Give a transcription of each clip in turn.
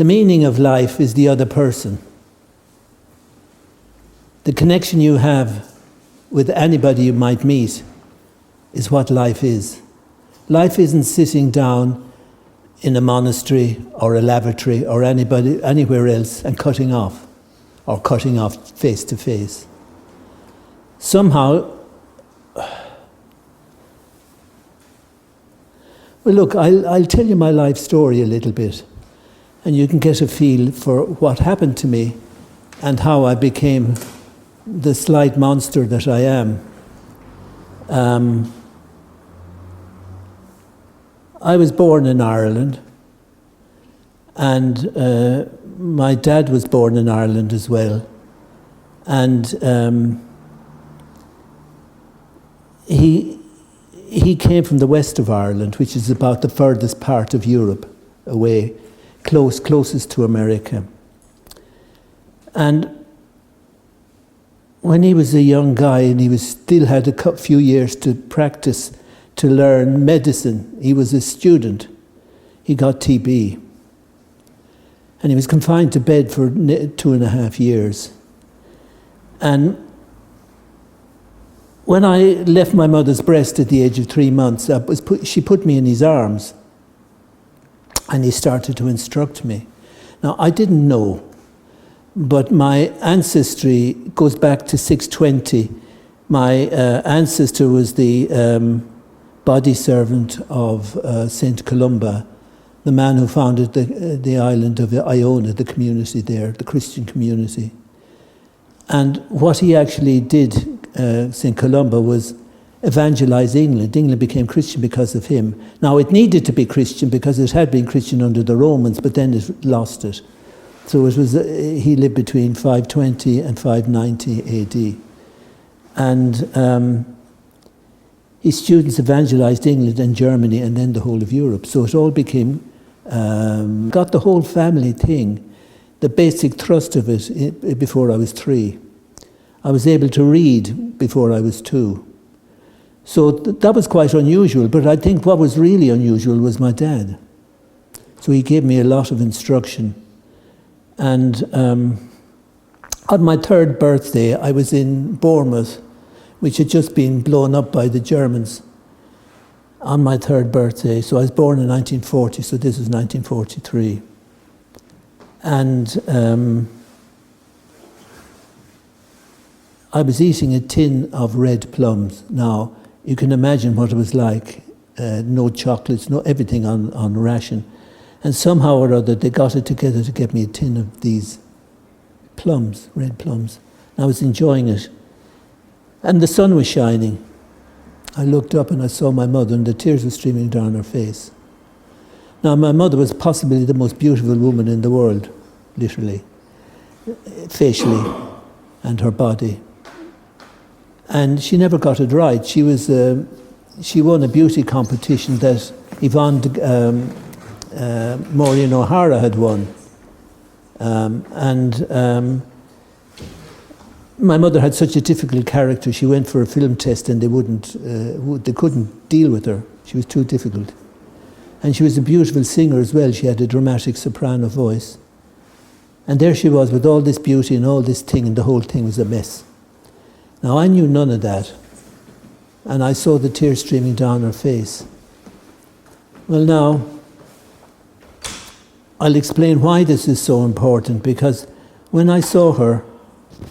The meaning of life is the other person. The connection you have with anybody you might meet is what life is. Life isn't sitting down in a monastery or a lavatory or anywhere else and cutting off face to face. Somehow, well, look, I'll tell you my life story a little bit, and you can get a feel for what happened to me and how I became the slight monster that I am. I was born in Ireland, and my dad was born in Ireland as well. And he came from the west of Ireland, which is about the furthest part of Europe away, closest to America. And when he was a young guy and he still had a few years to practice, to learn medicine, he was a student, he got TB. And he was confined to bed for 2.5 years. And when I left my mother's breast at the age of 3 months, she put me in his arms and he started to instruct me. Now, I didn't know, but my ancestry goes back to 620. My ancestor was the body servant of Saint Columba, the man who founded the island of Iona, the community there, the Christian community. And what he actually did, St. Columba, was evangelize England. England became Christian because of him. Now, it needed to be Christian because it had been Christian under the Romans, but then it lost it. So it was he lived between 520 and 590 AD. And his students evangelized England and Germany and then the whole of Europe. So it all became, got the whole family thing, the basic thrust of it before I was 3. I was able to read before I was 2. So that was quite unusual, but I think what was really unusual was my dad. So he gave me a lot of instruction. And on my 3rd birthday, I was in Bournemouth, which had just been blown up by the Germans on my 3rd birthday. So I was born in 1940, so this was 1943. And I was eating a tin of red plums. Now, you can imagine what it was like. No chocolates, no everything on ration. And somehow or other, they got it together to get me a tin of these plums, red plums. And I was enjoying it. And the sun was shining. I looked up and I saw my mother, and the tears were streaming down her face. Now, my mother was possibly the most beautiful woman in the world, literally, facially, and her body. And she never got it right. She won a beauty competition that Yvonne Maureen O'Hara had won. My mother had such a difficult character. She went for a film test and they couldn't deal with her. She was too difficult. And she was a beautiful singer as well. She had a dramatic soprano voice. And there she was with all this beauty and all this thing, and the whole thing was a mess. Now, I knew none of that. And I saw the tears streaming down her face. Well, now, I'll explain why this is so important, because when I saw her,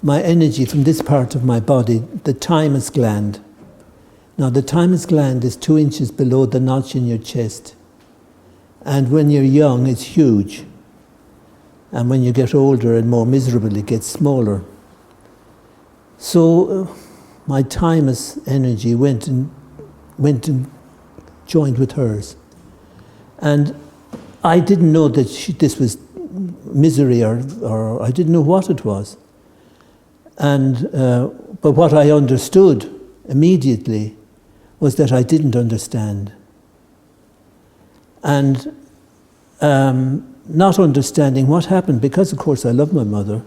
my energy from this part of my body, the thymus gland. Now, the thymus gland is 2 inches below the notch in your chest. And when you're young, it's huge. And when you get older and more miserable, it gets smaller. So my thymus energy went and joined with hers. And I didn't know that this was misery or I didn't know what it was. And but what I understood immediately was that I didn't understand. And not understanding what happened, because of course I love my mother,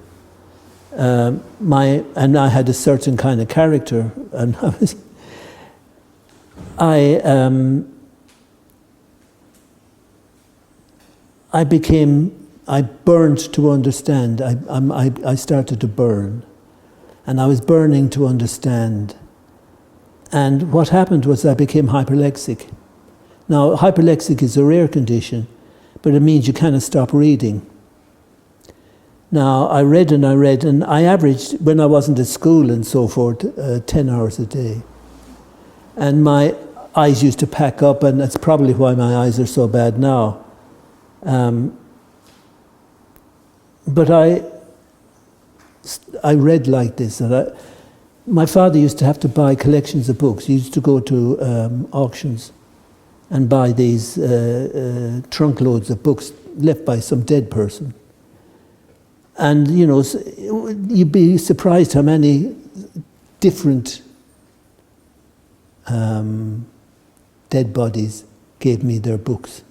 and I had a certain kind of character, and I became I burned to understand. I started to burn. And I was burning to understand. And what happened was I became hyperlexic. Now, hyperlexic is a rare condition, but it means you cannot stop reading. Now, I read, and I averaged, when I wasn't at school and so forth, 10 hours a day. And my eyes used to pack up, and that's probably why my eyes are so bad now. But I read like this. And my father used to have to buy collections of books. He used to go to auctions and buy these trunk loads of books left by some dead person. And, you know, you'd be surprised how many different dead bodies gave me their books.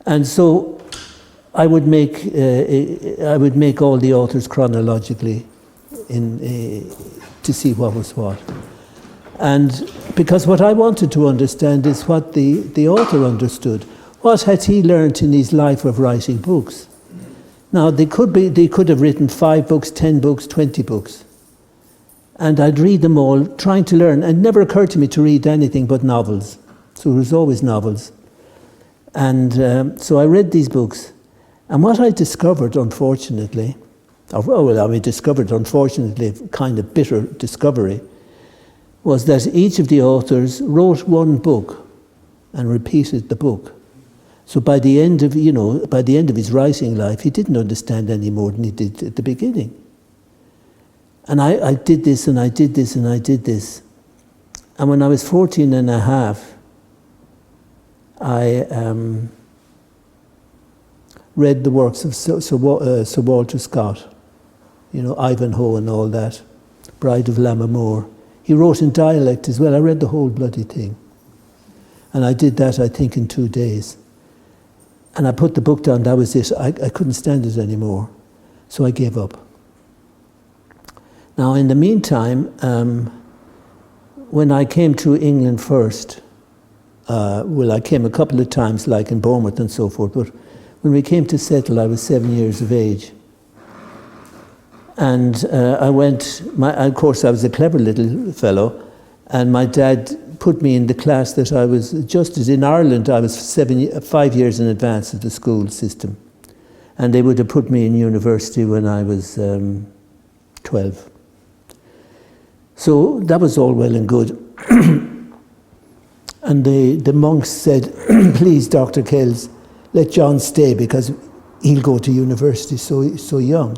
And so I would make all the authors chronologically to see what was what. And because what I wanted to understand is what the author understood. What had he learned in his life of writing books? Now, they could have written 5 books, 10 books, 20 books. And I'd read them all, trying to learn. And it never occurred to me to read anything but novels. So it was always novels. And so I read these books. And what I discovered, unfortunately, kind of bitter discovery, was that each of the authors wrote one book and repeated the book. So by the end of his writing life, he didn't understand any more than he did at the beginning. And I did this, and I did this, and I did this. And when I was 14 and a half, I read the works of Sir Walter Scott, you know, Ivanhoe and all that, Bride of Lammermoor. He wrote in dialect as well. I read the whole bloody thing. And I did that, I think, in 2 days. And I put the book down, that was it. I couldn't stand it anymore. So I gave up. Now, in the meantime, when I came to England first, I came a couple of times, like in Bournemouth and so forth, but when we came to settle, I was 7 years of age. And of course, I was a clever little fellow, and my dad put me in the class that I was, just as in Ireland, I was 5 years in advance of the school system. And they would have put me in university when I was 12. So that was all well and good. And the monks said, please, Dr. Kells, let John stay because he'll go to university so young.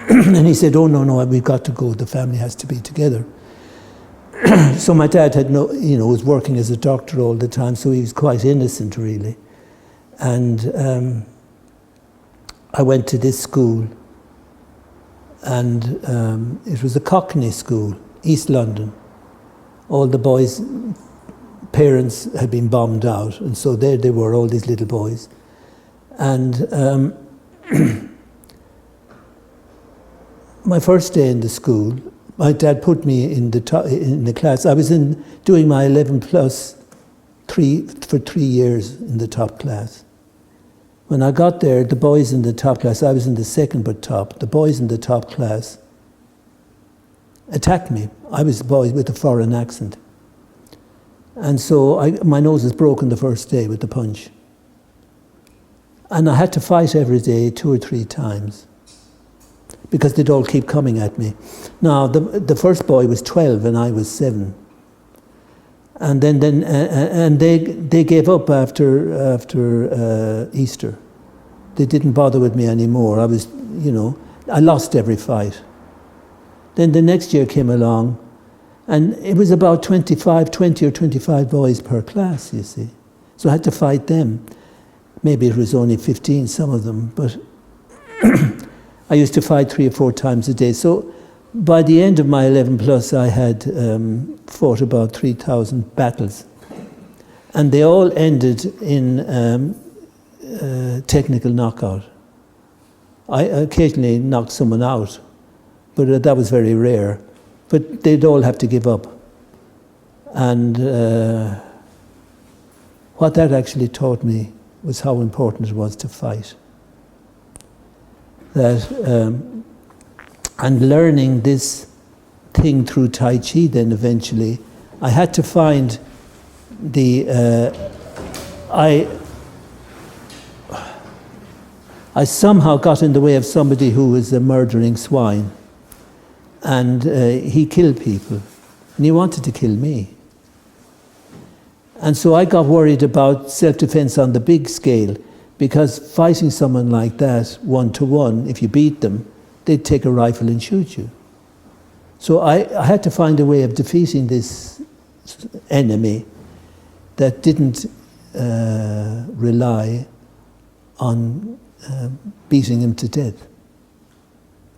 And he said, oh, no, we've got to go. The family has to be together. So my dad was working as a doctor all the time, so he was quite innocent, really. And I went to this school, and it was a Cockney school, East London. All the boys' parents had been bombed out, and so there they were, all these little boys. And my first day in the school, my dad put me in the class. I was doing my 11 plus for 3 years in the top class. When I got there, the boys in the top class, I was in the second but top, the boys in the top class attacked me. I was the boy with a foreign accent. And so my nose was broken the first day with the punch. And I had to fight every day 2 or 3 times, because they'd all keep coming at me. Now, the first boy was 12 and I was 7. And then they gave up after Easter. They didn't bother with me anymore. I lost every fight. Then the next year came along, and it was about 20 or 25 boys per class, you see. So I had to fight them. Maybe it was only 15, some of them, but I used to fight 3 or 4 times a day. So by the end of my 11 plus, I had fought about 3,000 battles. And they all ended in technical knockout. I occasionally knocked someone out, but that was very rare. But they'd all have to give up. And what that actually taught me was how important it was to fight. and learning this thing through Tai Chi then eventually, I had to find I somehow got in the way of somebody who was a murdering swine, and he killed people, and he wanted to kill me. And so I got worried about self-defense on the big scale, because fighting someone like that, one-to-one, if you beat them, they'd take a rifle and shoot you. So I had to find a way of defeating this enemy that didn't rely on beating him to death.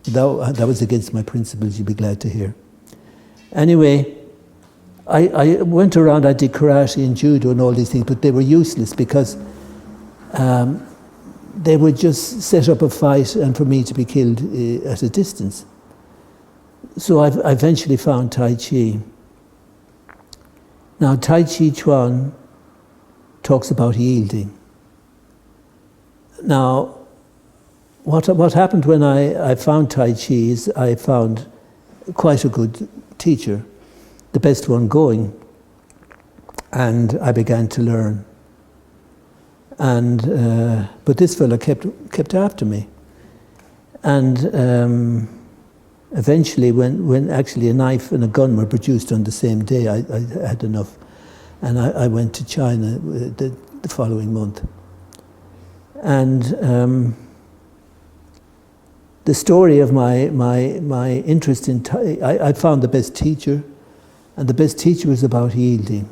That was against my principles, you'd be glad to hear. Anyway, I went around, I did karate and judo and all these things, but they were useless because they would just set up a fight and for me to be killed at a distance. So I eventually found Tai Chi. Now, Tai Chi Chuan talks about yielding. Now, what happened when I found Tai Chi is I found quite a good teacher, the best one going, and I began to learn. And but this fellow kept after me, and eventually, when actually a knife and a gun were produced on the same day, I had enough, and I went to China the following month. And the story of my interest in I found the best teacher, and the best teacher was about yielding.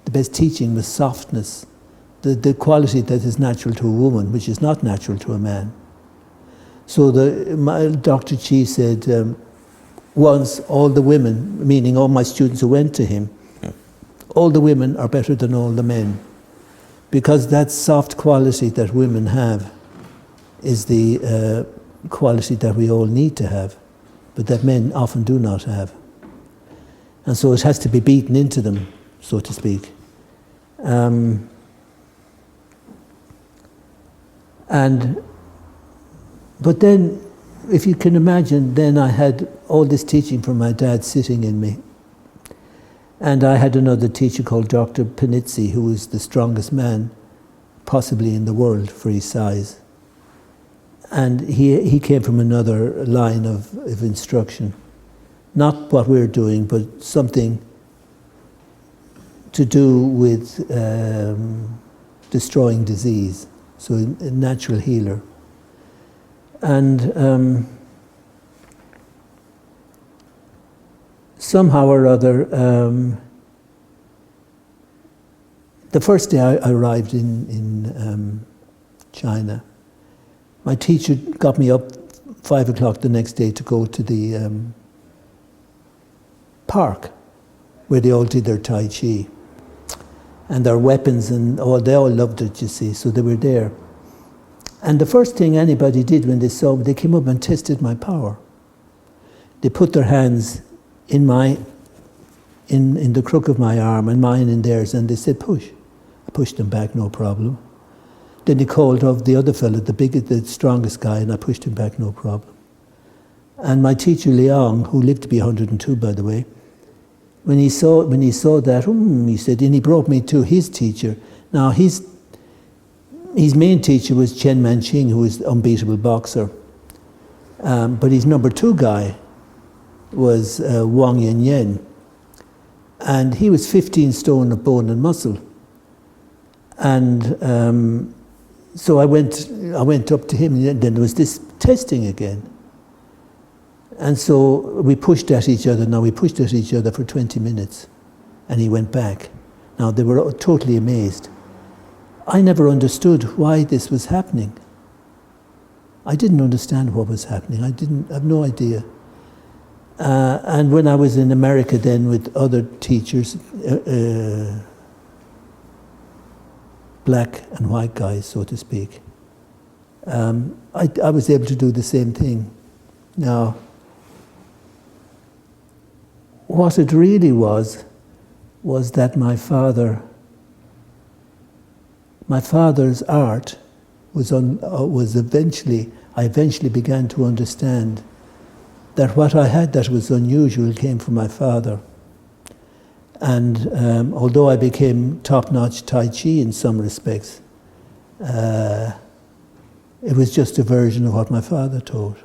The best teaching was softness, the quality that is natural to a woman, which is not natural to a man. So Dr. Chi said, once all the women, meaning all my students who went to him, all the women are better than all the men. Because that soft quality that women have is the quality that we all need to have, but that men often do not have. And so it has to be beaten into them, so to speak. But then, if you can imagine, then I had all this teaching from my dad sitting in me. And I had another teacher called Dr. Panizzi, who was the strongest man possibly in the world for his size. And he came from another line of instruction. Not what we're doing, but something to do with destroying disease. So a natural healer. And somehow or other, the first day I arrived in China, my teacher got me up 5 o'clock the next day to go to the park where they all did their Tai Chi. And their weapons and they all loved it, you see, so they were there. And the first thing anybody did when they saw me, they came up and tested my power. They put their hands in the crook of my arm and mine in theirs, and they said, push. I pushed them back, no problem. Then they called of the other fellow, the strongest guy, and I pushed him back, no problem. And my teacher, Liang, who lived to be 102, by the way, when he saw that, he said, and he brought me to his teacher. Now, his main teacher was Chen Manqing, who was an unbeatable boxer. But his number 2 guy was Wang Yanyan. And he was 15 stone of bone and muscle. And so I went up to him, and then there was this testing again. And so we pushed at each other. Now we pushed at each other for 20 minutes. And he went back. Now they were totally amazed. I never understood why this was happening. I didn't understand what was happening. I have no idea. And when I was in America then with other teachers, black and white guys, so to speak, I was able to do the same thing. Now, what it really was that my father's art was eventually, I eventually began to understand that what I had that was unusual came from my father. And although I became top-notch Tai Chi in some respects, it was just a version of what my father taught.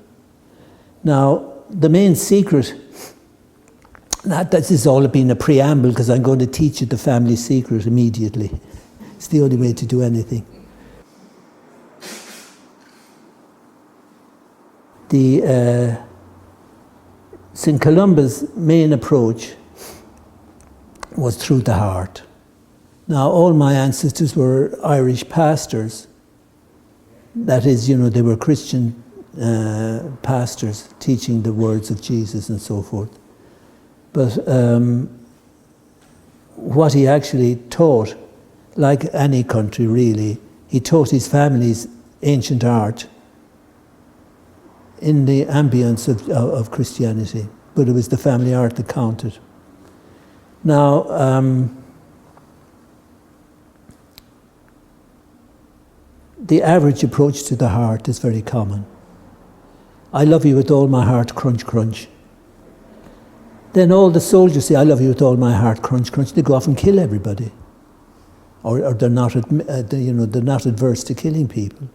Now, the main secret, this has all been a preamble because I'm going to teach you the family secret immediately. It's the only way to do anything. St. Columba's main approach was through the heart. Now, all my ancestors were Irish pastors. That is, they were Christian pastors teaching the words of Jesus and so forth. But what he actually taught, like any country really, he taught his families ancient art in the ambience of Christianity. But it was the family art that counted. Now, the average approach to the heart is very common. I love you with all my heart, crunch, crunch. Then all the soldiers say, I love you with all my heart, crunch, crunch. They go off and kill everybody. Or they're not, they're not adverse to killing people.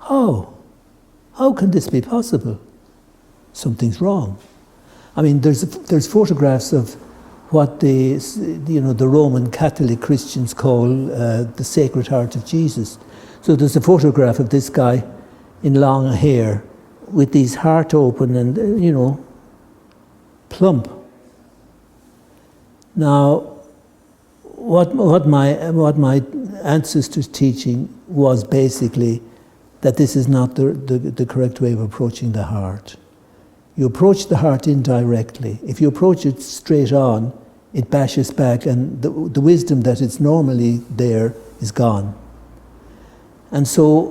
How can this be possible? Something's wrong. I mean, there's photographs of what the Roman Catholic Christians call the Sacred Heart of Jesus. So there's a photograph of this guy in long hair with his heart open and, plump. Now, what my ancestors' teaching was basically that this is not the correct way of approaching the heart. You approach the heart indirectly. If you approach it straight on, it bashes back, and the wisdom that is normally there is gone. And so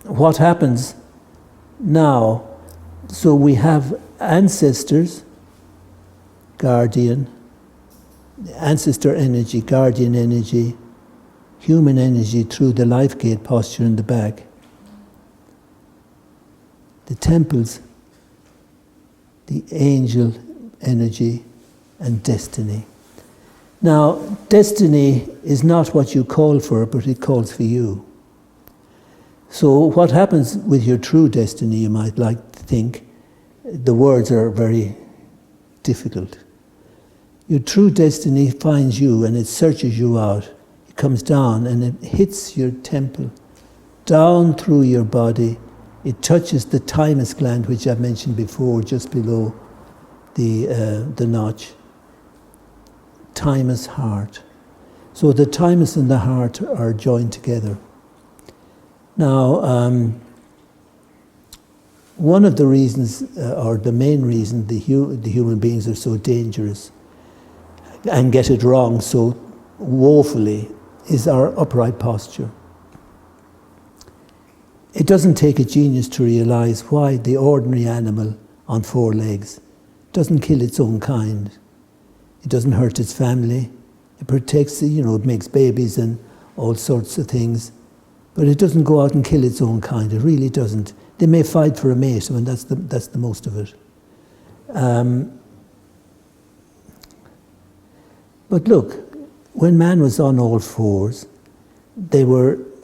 what happens now, so we have ancestors, guardian, ancestor energy, guardian energy, human energy through the life gate posture in the back, the temples, the angel energy, and destiny. Now, destiny is not what you call for, but it calls for you. So what happens with your true destiny, you might like to think, the words are very difficult. Your true destiny finds you and it searches you out. It comes down and it hits your temple, down through your body. It touches the thymus gland, which I mentioned before, just below the notch. Thymus heart. So the thymus and the heart are joined together. Now, one of the reasons, or the main reason, the human beings are so dangerous and get it wrong so woefully is our upright posture. It doesn't take a genius to realize why the ordinary animal on four legs doesn't kill its own kind. It doesn't hurt its family. It protects, it makes babies and all sorts of things. But it doesn't go out and kill its own kind. It really doesn't. They may fight for a mate, and that's the most of it. But look, when man was on all fours,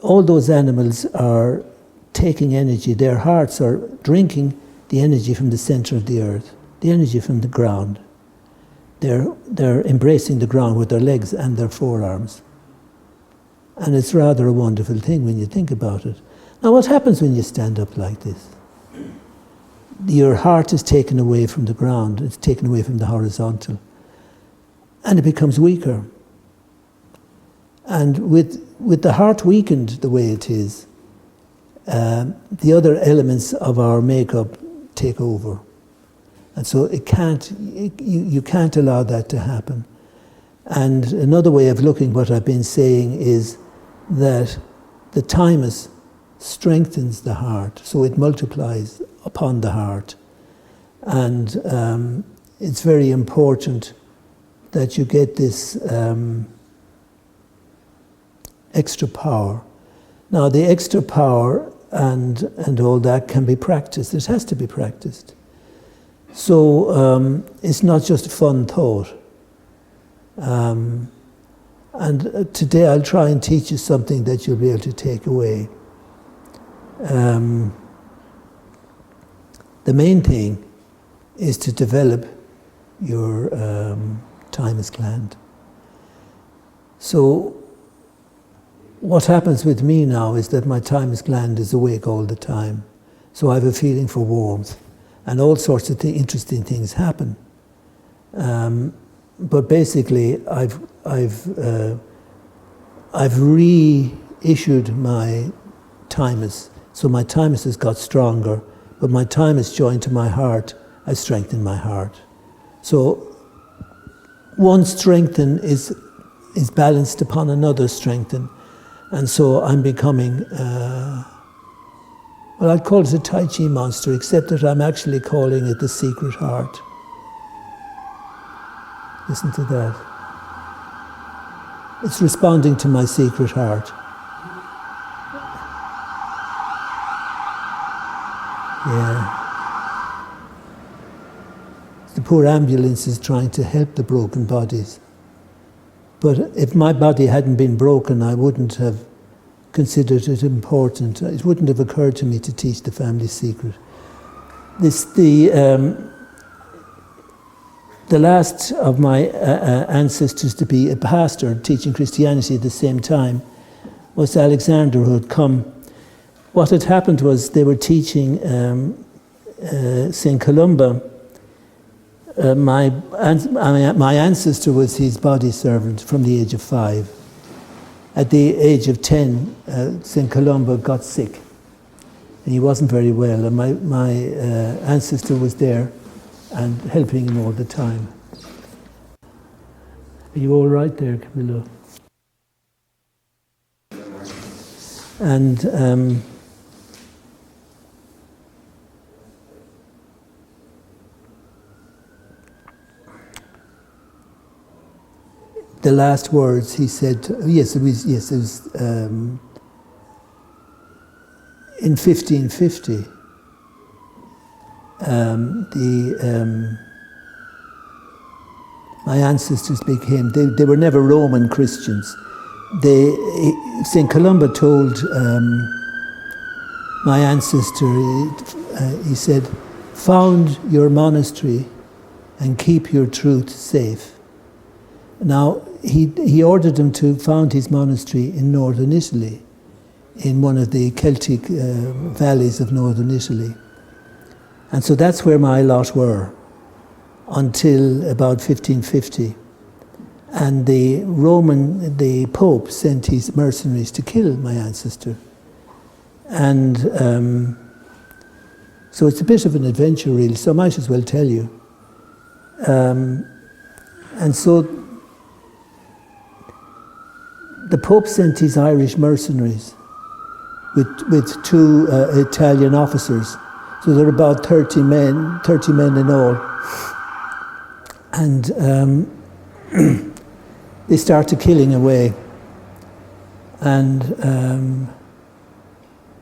all those animals are taking energy. Their hearts are drinking the energy from the center of the earth, the energy from the ground. They're embracing the ground with their legs and their forearms. And it's rather a wonderful thing when you think about it. Now, what happens when you stand up like this? Your heart is taken away from the ground. It's taken away from the horizontal. And it becomes weaker. And with the heart weakened the way it is, the other elements of our makeup take over. And so you can't allow that to happen. And another way of looking what I've been saying is that the thymus strengthens the heart, so it multiplies upon the heart. And it's very important that you get this extra power Now, the extra power and all that can be practiced. It has to be practiced. So it's not just a fun thought. And today I'll try and teach you something that you'll be able to take away. The main thing is to develop your thymus gland. So what happens with me now is that my thymus gland is awake all the time. So I have a feeling for warmth, and all sorts of interesting things happen. But basically, I've reissued my thymus. So my thymus has got stronger, but my thymus joined to my heart, I strengthened my heart. So one strengthen is balanced upon another strengthen. And so I'm becoming, well, I'd call it a Tai Chi monster, except that I'm actually calling it the secret heart. Listen to that. It's responding to my secret heart. Yeah. The poor ambulance is trying to help the broken bodies. But if my body hadn't been broken, I wouldn't have considered it important. It wouldn't have occurred to me to teach the family secret. The last of my ancestors to be a pastor teaching Christianity at the same time was Alexander, who had come. What had happened was they were teaching St. Columba. My ancestor was his body servant from the age of 5. At the age of 10, St. Columba got sick, and he wasn't very well, and my ancestor was there and helping him all the time. Are you all right there, Camilla? And the last words he said, it was in 1550. My ancestors became, they were never Roman Christians. St. Columba told my ancestor, he said, found your monastery and keep your truth safe. Now, he ordered him to found his monastery in northern Italy, in one of the Celtic valleys of northern Italy. And so that's where my lot were until about 1550. And the Pope sent his mercenaries to kill my ancestor. And so it's a bit of an adventure, really, so I might as well tell you. And so the Pope sent his Irish mercenaries with 2 Italian officers. So there were about 30 men in all. And they started killing away. And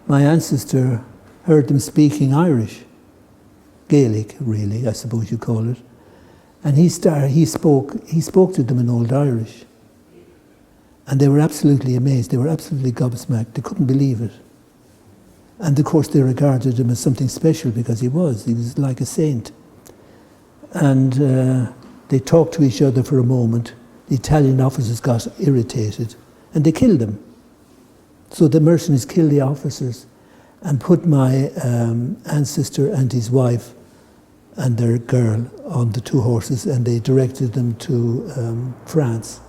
my ancestor heard them speaking Irish, Gaelic, really, I suppose you call it. And he spoke to them in Old Irish. And they were absolutely amazed. They were absolutely gobsmacked. They couldn't believe it. And of course they regarded him as something special because he was like a saint. And they talked to each other for a moment. The Italian officers got irritated and they killed them. So the mercenaries killed the officers and put my ancestor and his wife and their girl on the 2 horses, and they directed them to France,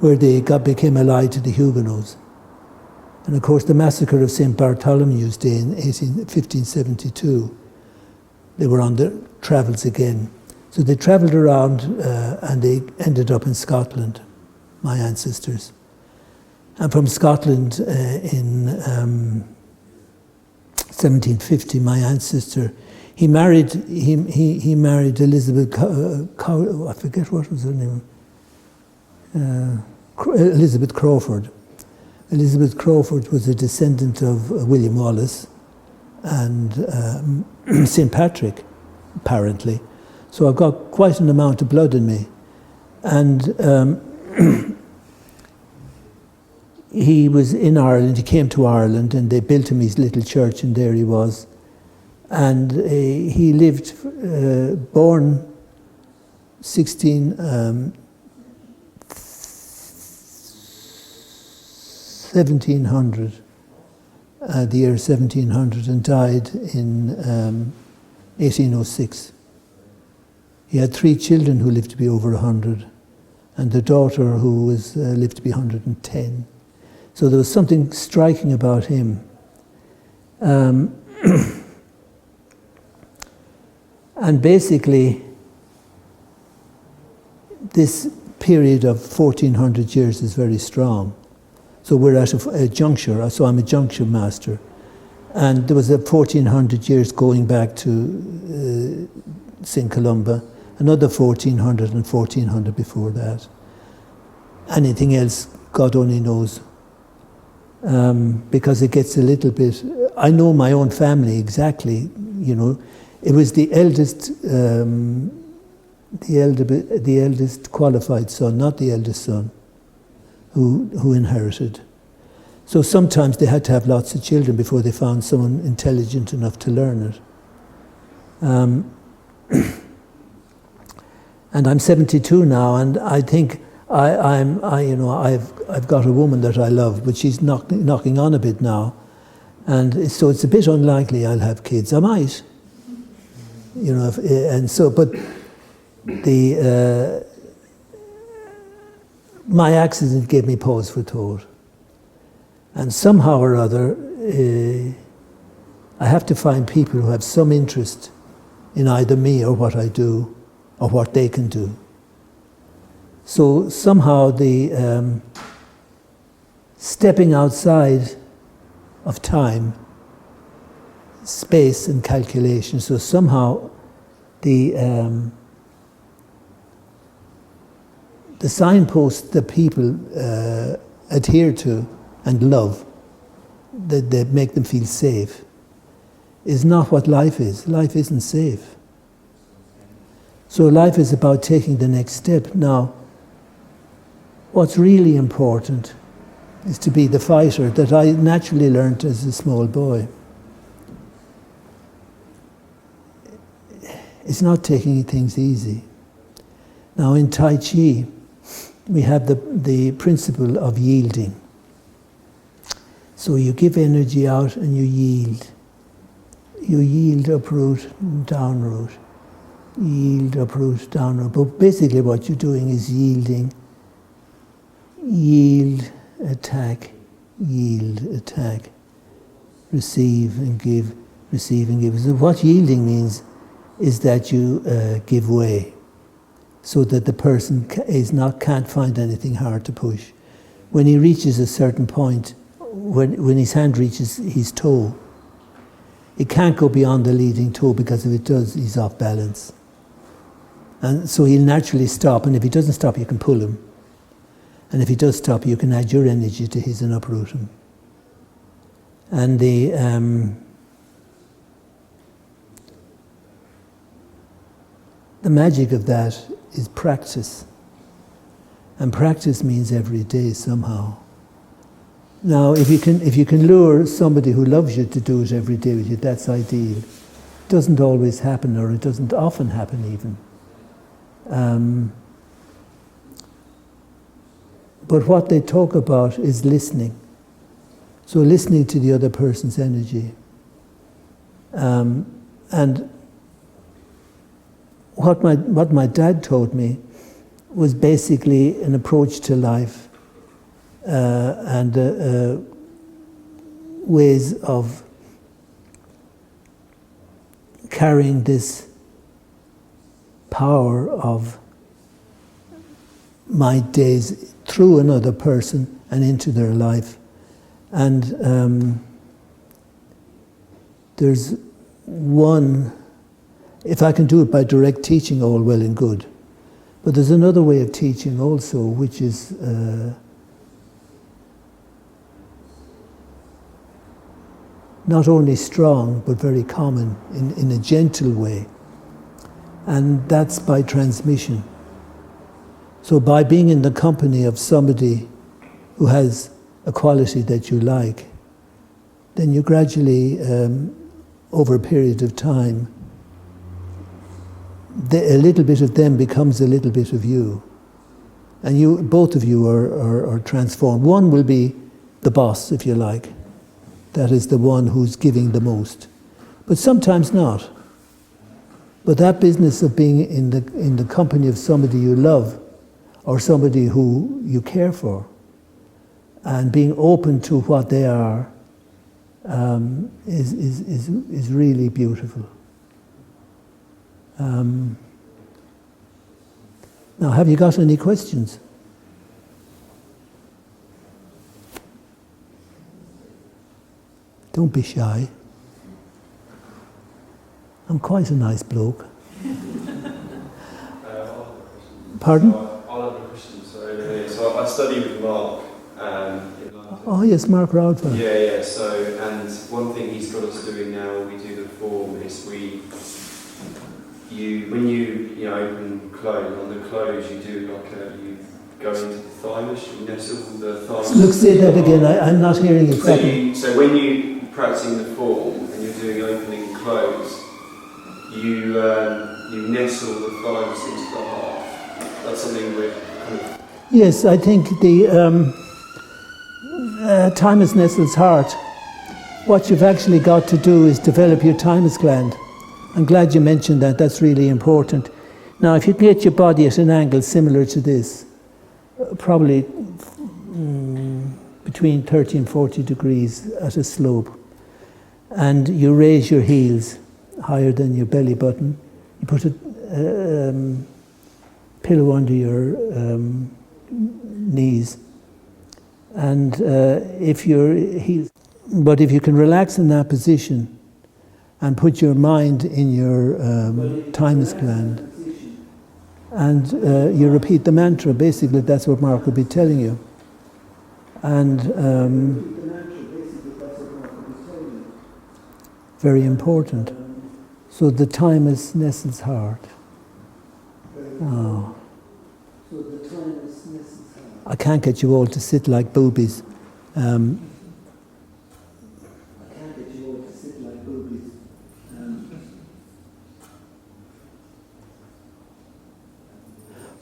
where they became allied to the Huguenots. And of course the massacre of St. Bartholomew's Day in 1572, they were on their travels again. So they travelled around and they ended up in Scotland, my ancestors. And from Scotland in 1750, my ancestor, he married Elizabeth, I forget what was her name, Elizabeth Crawford. Elizabeth Crawford was a descendant of William Wallace and St. Patrick, apparently. So I've got quite an amount of blood in me. And he was in Ireland, he came to Ireland, and they built him his little church, and there he was. And he lived, born 1700, the year 1700, and died in 1806. He had 3 children who lived to be over 100, and the daughter who was lived to be 110. So there was something striking about him. And basically, this period of 1400 years is very strong. So we're at a juncture, so I'm a juncture master. And there was a 1400 years going back to St. Columba, another 1400 and 1400 before that. Anything else, God only knows. Because it gets a little bit, I know my own family exactly, you know. It was the eldest qualified son, not the eldest son, who inherited. So sometimes they had to have lots of children before they found someone intelligent enough to learn it. And I'm 72 now, and I think I've got a woman that I love, but she's knocking on a bit now, and so it's a bit unlikely I'll have kids. I might, you know, and so, but my accident gave me pause for thought, and somehow or other, I have to find people who have some interest in either me or what I do, or what they can do. So somehow the stepping outside of time, space and calculation, so somehow the signposts that people adhere to and love, that make them feel safe, is not what life is. Life isn't safe. So life is about taking the next step. Now, what's really important is to be the fighter that I naturally learned as a small boy. It's not taking things easy. Now in Tai Chi, we have the principle of yielding. So you give energy out and you yield. You yield uproot and downroot. Yield, uproot, downroot. But basically what you're doing is yielding. Yield, attack, yield, attack. Receive and give, receive and give. So what yielding means is that you give way, so that the person can't find anything hard to push. When he reaches a certain point, when his hand reaches his toe, it can't go beyond the leading toe, because if it does, he's off balance. And so he'll naturally stop, and if he doesn't stop, you can pull him. And if he does stop, you can add your energy to his and uproot him. And the magic of that is practice. And practice means every day somehow. Now, if you can lure somebody who loves you to do it every day with you, that's ideal. It doesn't always happen, or it doesn't often happen even. But what they talk about is listening. So listening to the other person's energy. And what my dad taught me was basically an approach to life and ways of carrying this power of my days through another person and into their life. And there's one, if I can do it by direct teaching, all well and good. But there's another way of teaching also, which is not only strong, but very common in a gentle way. And that's by transmission. So by being in the company of somebody who has a quality that you like, then you gradually, over a period of time, a little bit of them becomes a little bit of you. And both of you are transformed. One will be the boss, if you like. That is the one who's giving the most. But sometimes not. But that business of being in the company of somebody you love, or somebody who you care for, and being open to what they are, is really beautiful. Now, have you got any questions? Don't be shy. I'm quite a nice bloke. Pardon? I'll have a question. So I study with Mark in London. Oh yes, Mark Rodford. Yeah. So, and one thing he's got us doing now when we do the form is when you open close, on the close you do you go into the thymus, you nestle the thymus. Look, say that again, I'm not hearing it properly. So when you're practicing the form and you're doing opening and close, you nestle the thymus into the heart. That's something we're kind of... Yes, I think the thymus nestles heart. What you've actually got to do is develop your thymus gland. I'm glad you mentioned that, that's really important. Now, if you can get your body at an angle similar to this, probably between 30 and 40 degrees at a slope, and you raise your heels higher than your belly button, you put a pillow under your knees, and if your heels, but if you can relax in that position and put your mind in your thymus gland, and you repeat the mantra, basically that's what Mark will be telling you. And very important. So the thymus nestles heart. Oh. I can't get you all to sit like boobies.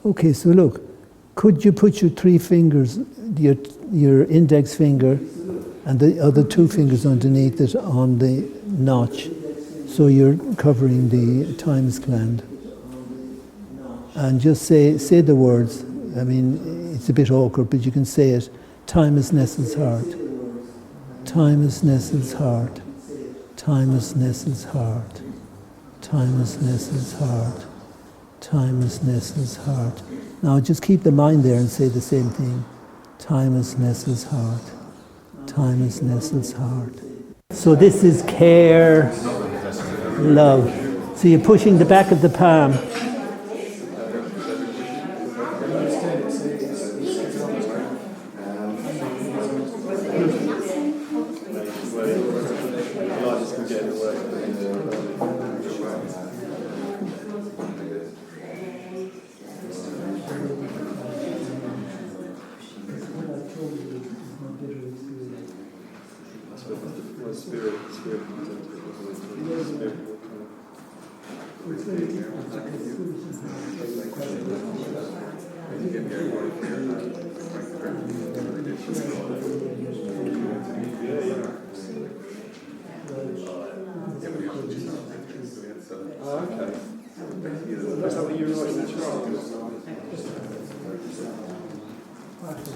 Okay, so look, could you put your three fingers, your index finger and the other two fingers underneath it on the notch, so you're covering the thymus gland, and just say the words. I mean, it's a bit awkward, but you can say it. Thymus nestles heart. Thymus nestles heart. Thymus nestles heart. Thymus nestles heart. Thymus nestles heart. Now just keep the mind there and say the same thing. Thymus nestles heart. Thymus nestles heart. So this is care, love. So you're pushing the back of the palm.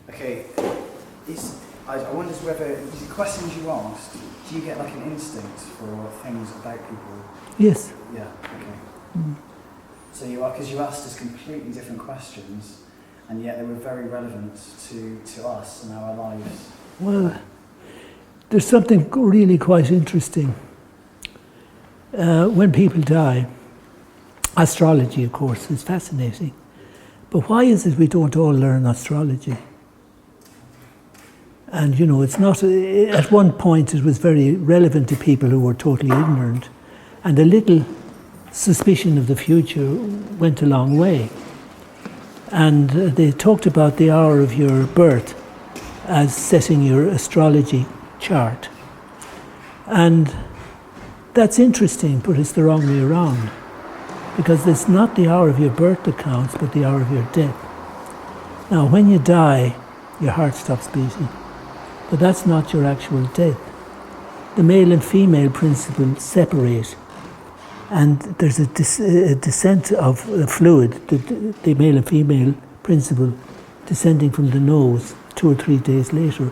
Okay, I wonder whether the questions you asked, do you get like an instinct for things about people? Yes. Yeah, okay. So because you asked us completely different questions, and yet they were very relevant to us and our lives. Well, there's something really quite interesting. When people die, astrology, of course, is fascinating. But why is it we don't all learn astrology? And you know, it's not, at one point it was very relevant to people who were totally ignorant. And a little suspicion of the future went a long way. And they talked about the hour of your birth as setting your astrology chart. And that's interesting, but it's the wrong way around. Because it's not the hour of your birth that counts, but the hour of your death. Now, when you die, your heart stops beating. But that's not your actual death. The male and female principle separate. And there's a descent of fluid, the male and female principle, descending from the nose 2 or 3 days later,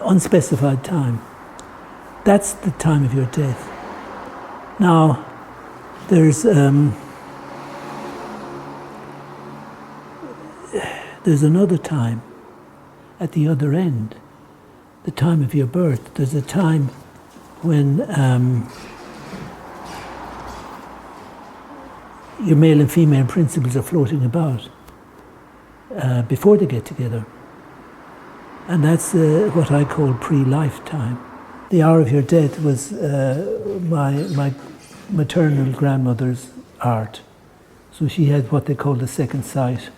unspecified time. That's the time of your death. Now, there's another time at the other end, the time of your birth. There's a time when your male and female principles are floating about before they get together. And that's what I call pre-life time. The hour of your death was my maternal grandmother's art. So she had what they call the second sight.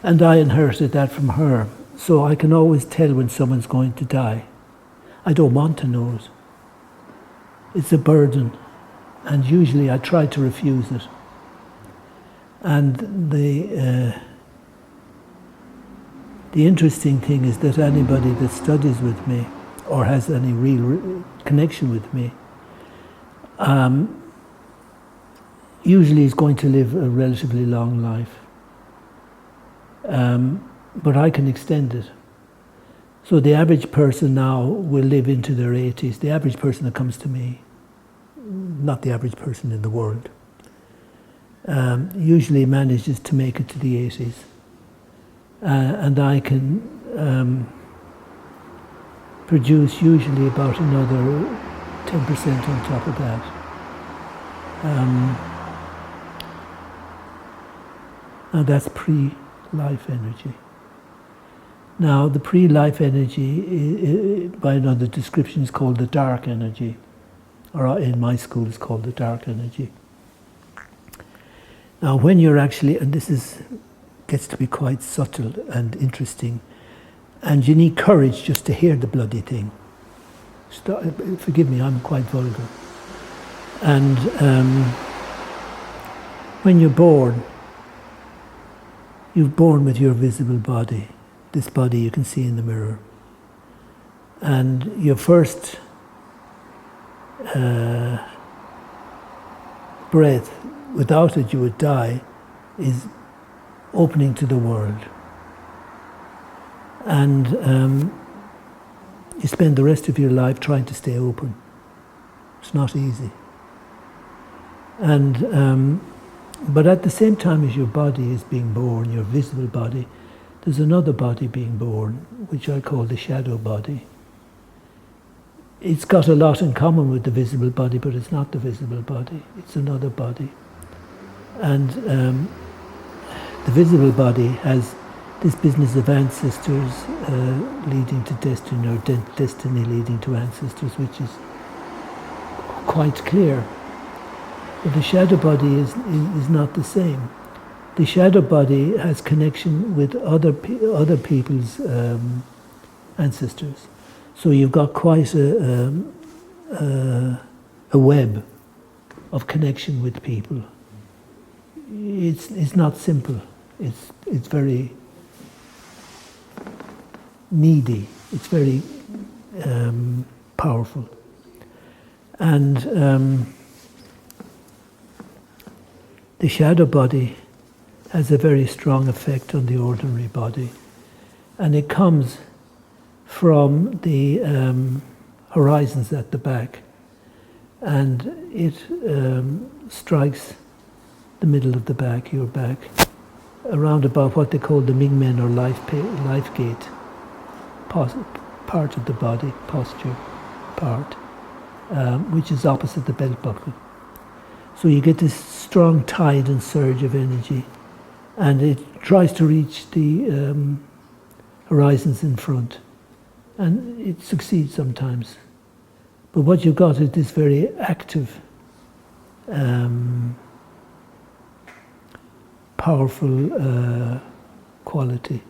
And I inherited that from her. So I can always tell when someone's going to die. I don't want to know it. It's a burden. And usually I try to refuse it. And the interesting thing is that anybody that studies with me or has any real connection with me usually is going to live a relatively long life. But I can extend it. So the average person now will live into their 80s. The average person that comes to me, not the average person in the world, usually manages to make it to the 80s. And I can produce usually about another 10% on top of that. Now that's pre-life energy. Now the pre-life energy, by another description, is called the dark energy, or in my school it's called the dark energy. Now when you're actually, and this gets to be quite subtle and interesting, and you need courage just to hear the bloody thing. Forgive me, I'm quite vulgar. And when you're born with your visible body, this body you can see in the mirror. And your first breath, without it you would die, is opening to the world. And you spend the rest of your life trying to stay open. It's not easy. And but at the same time as your body is being born, your visible body, there's another body being born, which I call the shadow body. It's got a lot in common with the visible body, but it's not the visible body. It's another body. And the visible body has this business of ancestors leading to destiny, or destiny leading to ancestors, which is quite clear. But the shadow body is not the same. The shadow body has connection with other people's ancestors. So you've got quite a web of connection with people. It's not simple. It's very needy. It's very powerful. And the shadow body has a very strong effect on the ordinary body. And it comes from the horizons at the back. And it strikes the middle of the back, your back, around about what they call the Mingmen or life gate part of the body, posture part, which is opposite the belt buckle. So you get this strong tide and surge of energy, and it tries to reach the horizons in front, And it succeeds sometimes. But what you've got is this very active, powerful quality.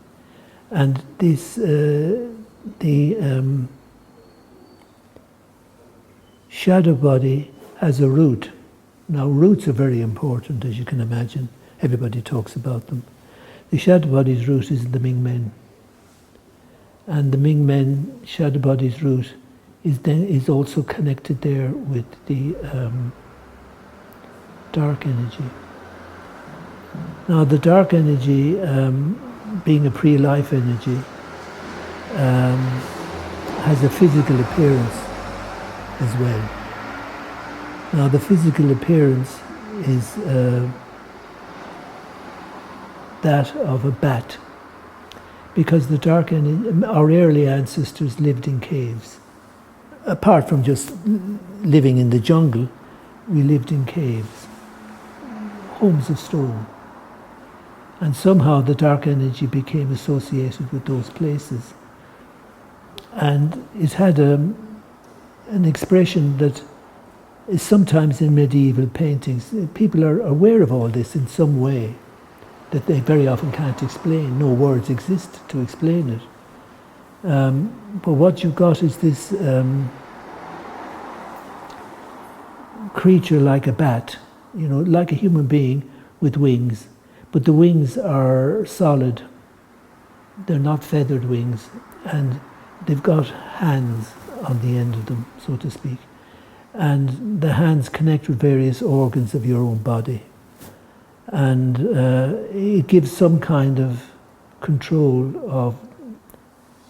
And this, the shadow body has a root. Now, roots are very important, as you can imagine. Everybody talks about them. The shadow body's root is in the Ming Men. And the Ming Men shadow body's root is also connected there with the dark energy. Now, the dark energy, being a pre-life energy, has a physical appearance as well. Now, the physical appearance is that of a bat, because the dark energy, our early ancestors lived in caves. Apart from just living in the jungle, we lived in caves, homes of stone. And somehow the dark energy became associated with those places. And it had an expression that is sometimes in medieval paintings. People are aware of all this in some way that they very often can't explain. No words exist to explain it. But what you've got is this creature like a bat, you know, like a human being with wings. But the wings are solid. They're not feathered wings. And they've got hands on the end of them, so to speak. And the hands connect with various organs of your own body. And it gives some kind of control of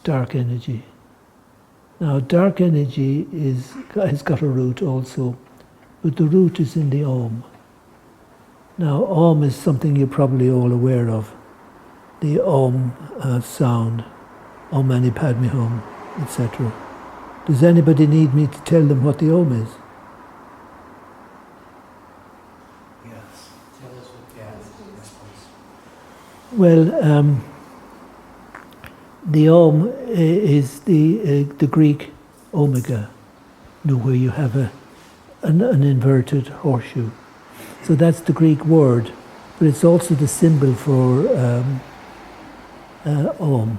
dark energy. Now, dark energy has got a root also, but the root is in the Om. Now, Om is something you're probably all aware of. The Om sound, Om Mani Padme Hum, etc. Does anybody need me to tell them what the Om is? Yes. Tell us what yes, please. Well, the Om is the Greek omega, you know, where you have an inverted horseshoe. So that's the Greek word, but it's also the symbol for Om.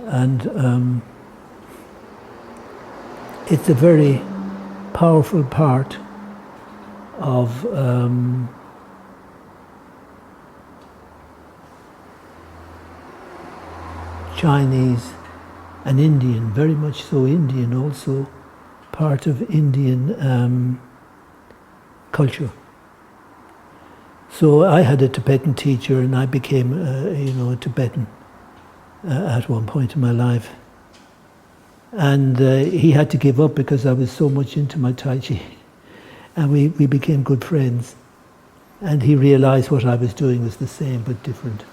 And it's a very powerful part of Chinese and Indian, very much so Indian also, part of Indian culture. So I had a Tibetan teacher and I became, a Tibetan at one point in my life. And he had to give up because I was so much into my Tai Chi. And we became good friends. And he realized what I was doing was the same but different.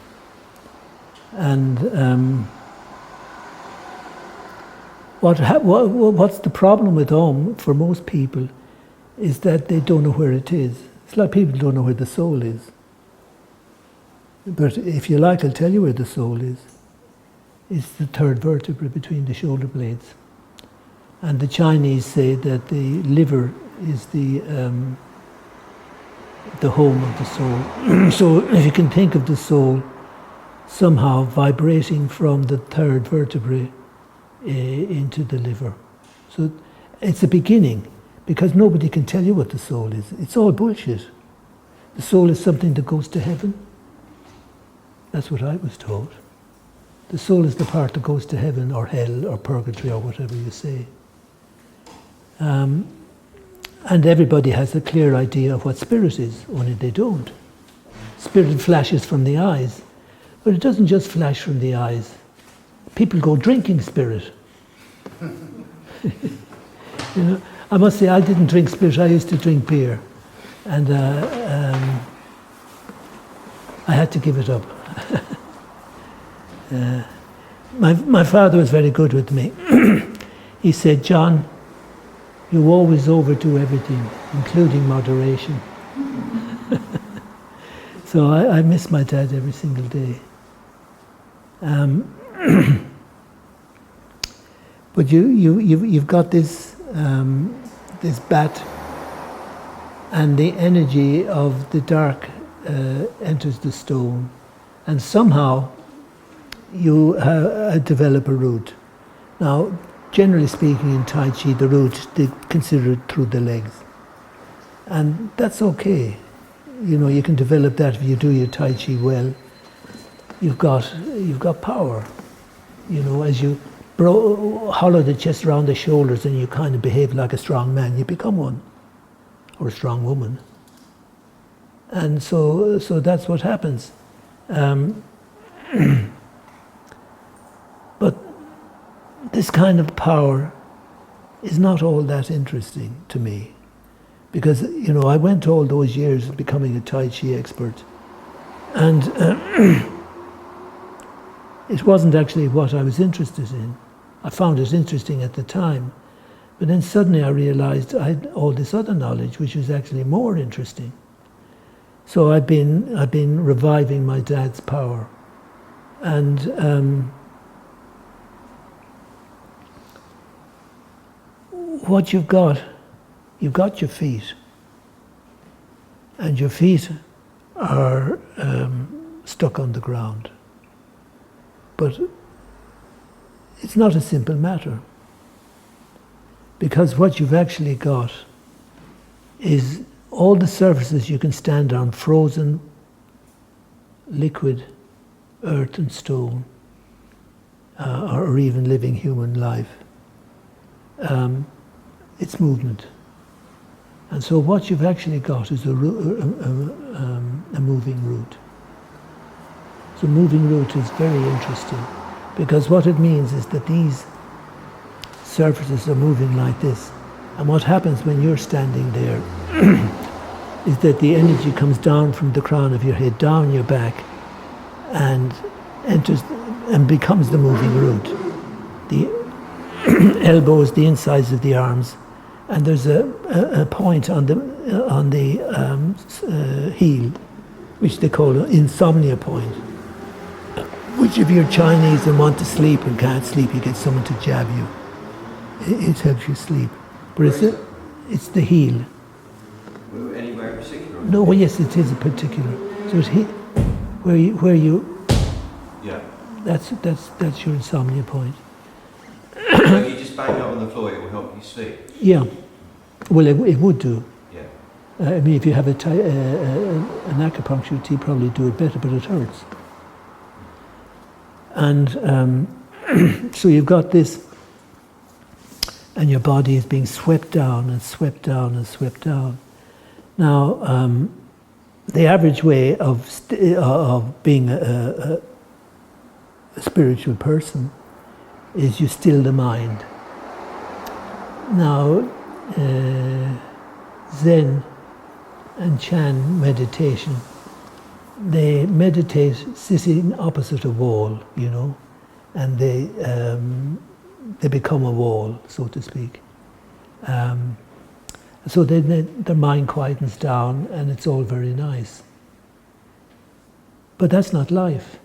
And what's the problem with Om for most people is that they don't know where it is. It's like people don't know where the soul is. But if you like, I'll tell you where the soul is. It's the third vertebra between the shoulder blades. And the Chinese say that the liver is the home of the soul. So if you can think of the soul somehow vibrating from the third vertebrae into the liver. So it's a beginning, because nobody can tell you what the soul is. It's all bullshit. The soul is something that goes to heaven. That's what I was taught. The soul is the part that goes to heaven or hell or purgatory or whatever you say. And everybody has a clear idea of what spirit is, only they don't. Spirit flashes from the eyes, but it doesn't just flash from the eyes. People go drinking spirit. You know, I must say I didn't drink spirit, I used to drink beer. And I had to give it up. My father was very good with me. He said, "John, you always overdo everything, including moderation." So I miss my dad every single day. But you've got this this bat, and the energy of the dark enters the stone, and somehow you develop a root. Now, generally speaking, in Tai Chi, the root they consider it through the legs, and that's okay. You know, you can develop that if you do your Tai Chi well. You've got power. You know, as you hollow the chest around the shoulders and you kind of behave like a strong man, you become one, or a strong woman. And so that's what happens. But this kind of power is not all that interesting to me. Because, you know, I went all those years becoming a Tai Chi expert. And it wasn't actually what I was interested in. I found it interesting at the time. But then suddenly I realized I had all this other knowledge, which was actually more interesting. So I've been reviving my dad's power. And what you've got your feet. And your feet are stuck on the ground. But it's not a simple matter. Because what you've actually got is all the surfaces you can stand on, frozen, liquid, earth and stone, or even living human life. It's movement. And so what you've actually got is a moving root. So moving root is very interesting, because what it means is that these surfaces are moving like this. And what happens when you're standing there is that the energy comes down from the crown of your head, down your back, and enters and becomes the moving root. The elbows, the insides of the arms, and there's a point on the heel, which they call an insomnia point. Which if you're Chinese and want to sleep and can't sleep, you get someone to jab you. It helps you sleep. But it's the heel. Anywhere in particular? No, well, yes, it is a particular. So it's where you. Yeah. That's your insomnia point. So if you just bang it on the floor, it will help you sleep. Yeah. Well, it would do. Yeah. I mean, if you have an acupuncture tea, probably do it better, but it hurts. And so you've got this, and your body is being swept down and swept down and swept down. Now, the average way of being a spiritual person is you still the mind. Now, Zen and Chan meditation, they meditate sitting opposite a wall, you know, and they become a wall, so to speak. So their mind quietens down, and it's all very nice. But that's not life.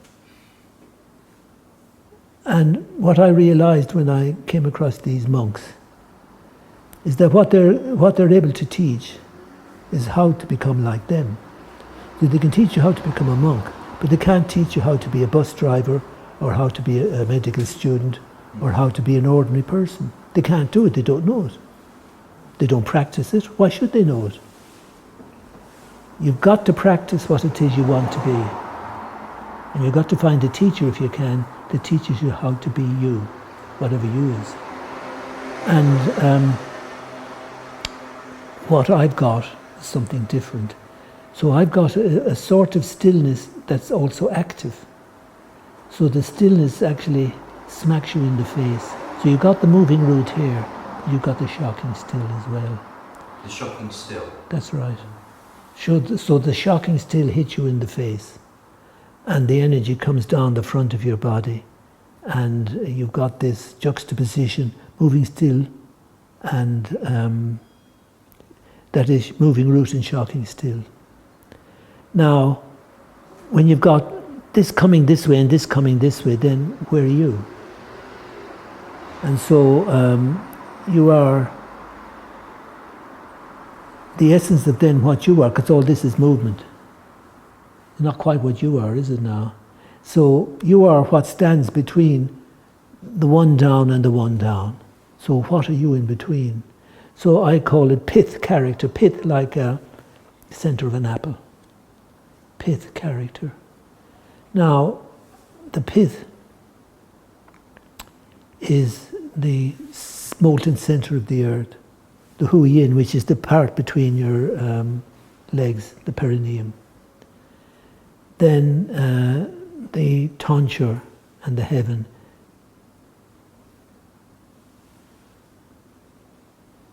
And what I realized when I came across these monks is that what they're able to teach is how to become like them. So they can teach you how to become a monk, but they can't teach you how to be a bus driver, or how to be a medical student, or how to be an ordinary person. They can't do it, they don't know it. They don't practice it. Why should they know it? You've got to practice what it is you want to be. And you've got to find a teacher, if you can, that teaches you how to be you, whatever you is. And what I've got is something different. So I've got a sort of stillness that's also active. So the stillness actually smacks you in the face. So you've got the moving root here, you've got the shocking still as well. The shocking still? That's right. So the shocking still hits you in the face, and the energy comes down the front of your body, and you've got this juxtaposition, moving still, and that is moving root and shocking still. Now, when you've got this coming this way and this coming this way, then where are you? And so you are the essence of then what you are, because all this is movement. Not quite what you are, is it now? So you are what stands between the one down and the one down. So what are you in between? So I call it pith character. Pith like a center of an apple. Pith character. Now, the pith is the molten center of the earth. The hu yin, which is the part between your legs, the perineum. Then the tonsure and the heaven.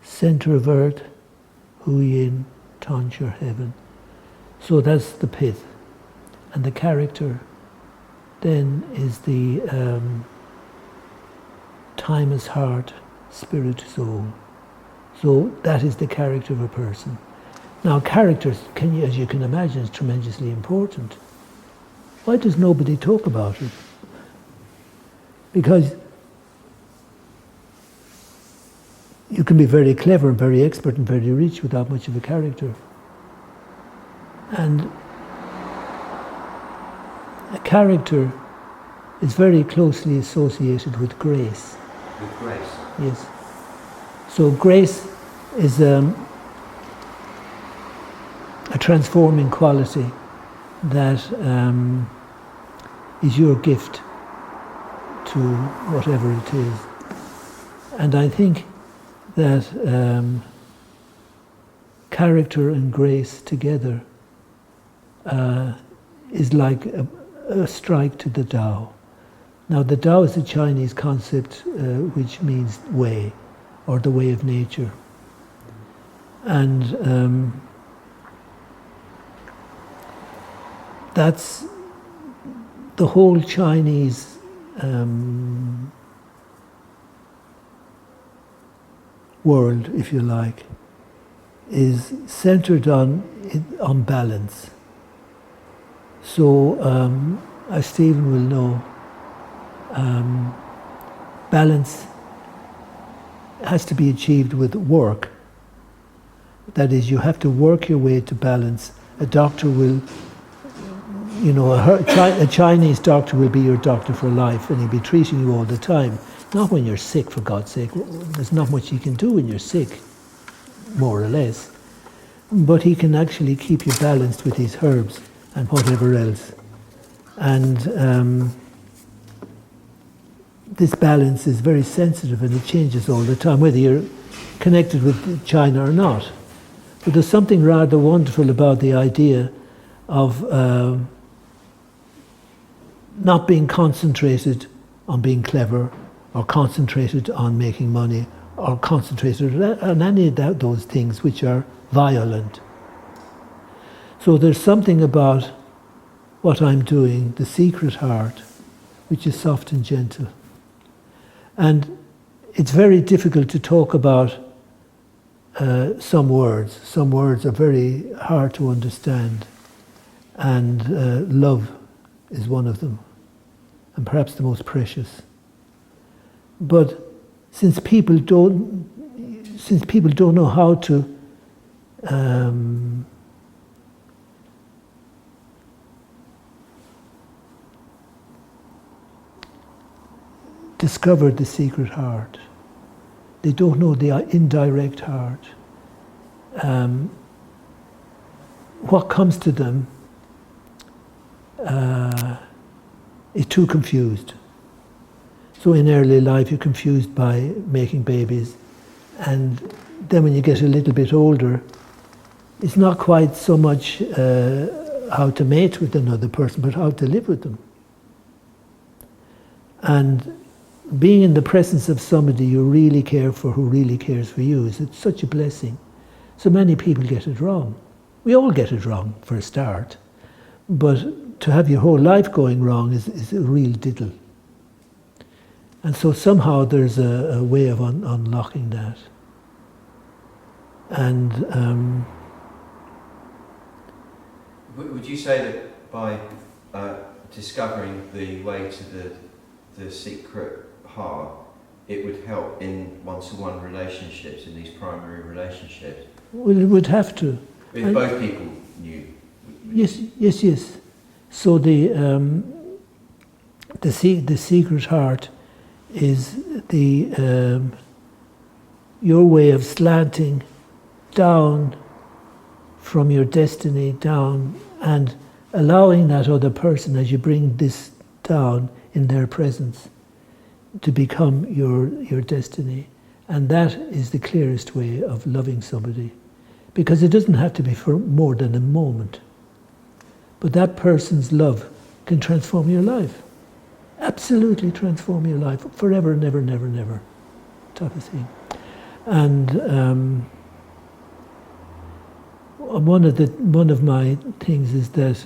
Center of earth, hu yin, tonsure, heaven. So that's the pith. And the character then is the Thymus, heart, spirit, soul. So that is the character of a person. Now character, as you can imagine, is tremendously important. Why does nobody talk about it? Because you can be very clever and very expert and very rich without much of a character. And a character is very closely associated with grace. With grace? Yes. So grace is a transforming quality that is your gift to whatever it is. And I think that character and grace together is like a strike to the Tao. Now the Tao is a Chinese concept which means way, or the way of nature. And that's the whole Chinese world, if you like, is centered on balance. So, as Stephen will know, balance has to be achieved with work. That is, you have to work your way to balance. A doctor will, a Chinese doctor will be your doctor for life, and he'll be treating you all the time. Not when you're sick, for God's sake. There's not much he can do when you're sick, more or less. But he can actually keep you balanced with these herbs and whatever else. And this balance is very sensitive and it changes all the time, whether you're connected with China or not. But there's something rather wonderful about the idea of not being concentrated on being clever, or concentrated on making money, or concentrated on any of those things which are violent. So there's something about what I'm doing, the secret heart, which is soft and gentle. And it's very difficult to talk about some words. Some words are very hard to understand. And love is one of them, and perhaps the most precious. But since people don't know how to discover the secret heart, they don't know the indirect heart. What comes to them is too confused. So in early life you're confused by making babies, and then when you get a little bit older, it's not quite so much how to mate with another person, but how to live with them. And being in the presence of somebody you really care for, who really cares for you, is such a blessing. So many people get it wrong. We all get it wrong for a start, but to have your whole life going wrong is a real diddle. And so somehow there's a way of unlocking that. And would you say that by discovering the way to the secret heart, it would help in one-to-one relationships, in these primary relationships. Well, it would have to. If both people knew. Yes. So the secret heart is your way of slanting down from your destiny down and allowing that other person, as you bring this down in their presence, to become your destiny. And that is the clearest way of loving somebody. Because it doesn't have to be for more than a moment. But that person's love can transform your life. Absolutely transform your life. Forever, never, never, never. Type of thing. And one of my things is that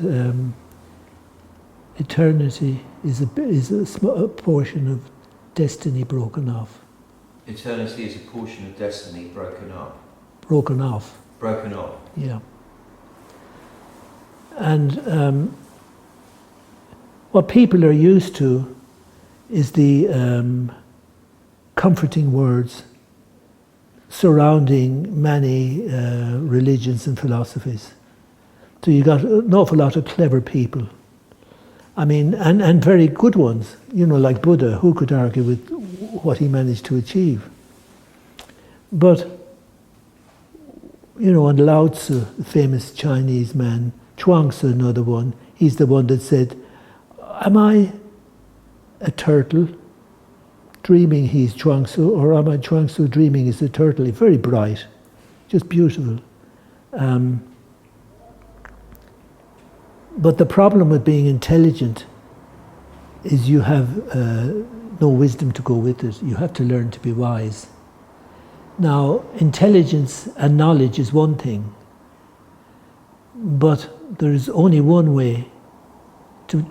eternity is a portion of destiny broken off. Eternity is a portion of destiny broken up. Broken off. Broken off. Yeah. And what people are used to is the comforting words surrounding many religions and philosophies. So you got an awful lot of clever people. I mean, and very good ones, like Buddha. Who could argue with what he managed to achieve? But, and Lao Tzu, the famous Chinese man, Chuang Tzu, another one, he's the one that said, am I a turtle dreaming he's Chuang Tzu, or am I Chuang Tzu dreaming he's a turtle? He's very bright, just beautiful. But the problem with being intelligent is you have no wisdom to go with it. You have to learn to be wise. Now, intelligence and knowledge is one thing, but there is only one way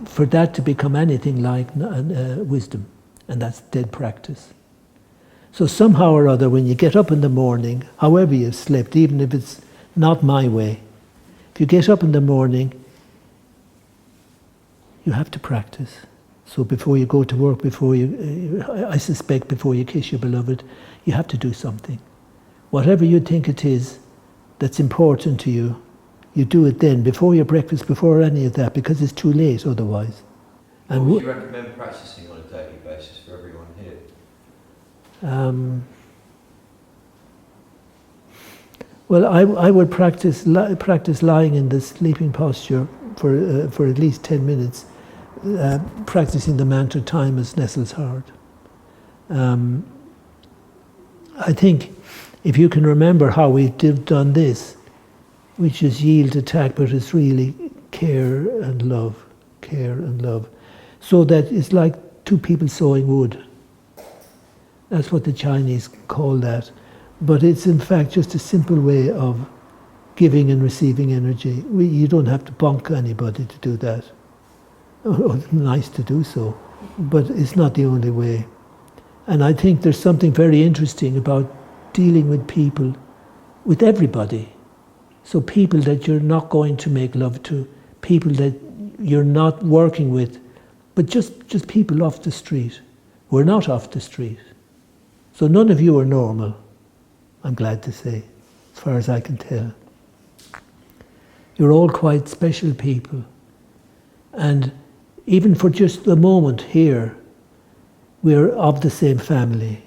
for that to become anything like wisdom, and that's dead practice. So somehow or other, when you get up in the morning, however you've slept, even if it's not my way, if you get up in the morning, you have to practice. So before you go to work, I suspect before you kiss your beloved, you have to do something. Whatever you think it is that's important to you, you do it then, before your breakfast, before any of that, because it's too late otherwise. And what would you recommend practicing on a daily basis for everyone here? Well, I would practice lying in the sleeping posture for at least 10 minutes, practicing the mantra Thymus nestles hard. I think if you can remember how we've done this, which is yield attack, but it's really care and love. So that it's like two people sawing wood. That's what the Chinese call that. But it's in fact just a simple way of giving and receiving energy. You don't have to bonk anybody to do that. Oh, it's nice to do so, but it's not the only way. And I think there's something very interesting about dealing with people, with everybody. So people that you're not going to make love to, people that you're not working with, but just people off the street. We're not off the street. So none of you are normal, I'm glad to say, as far as I can tell. You're all quite special people. And even for just the moment here, we're of the same family.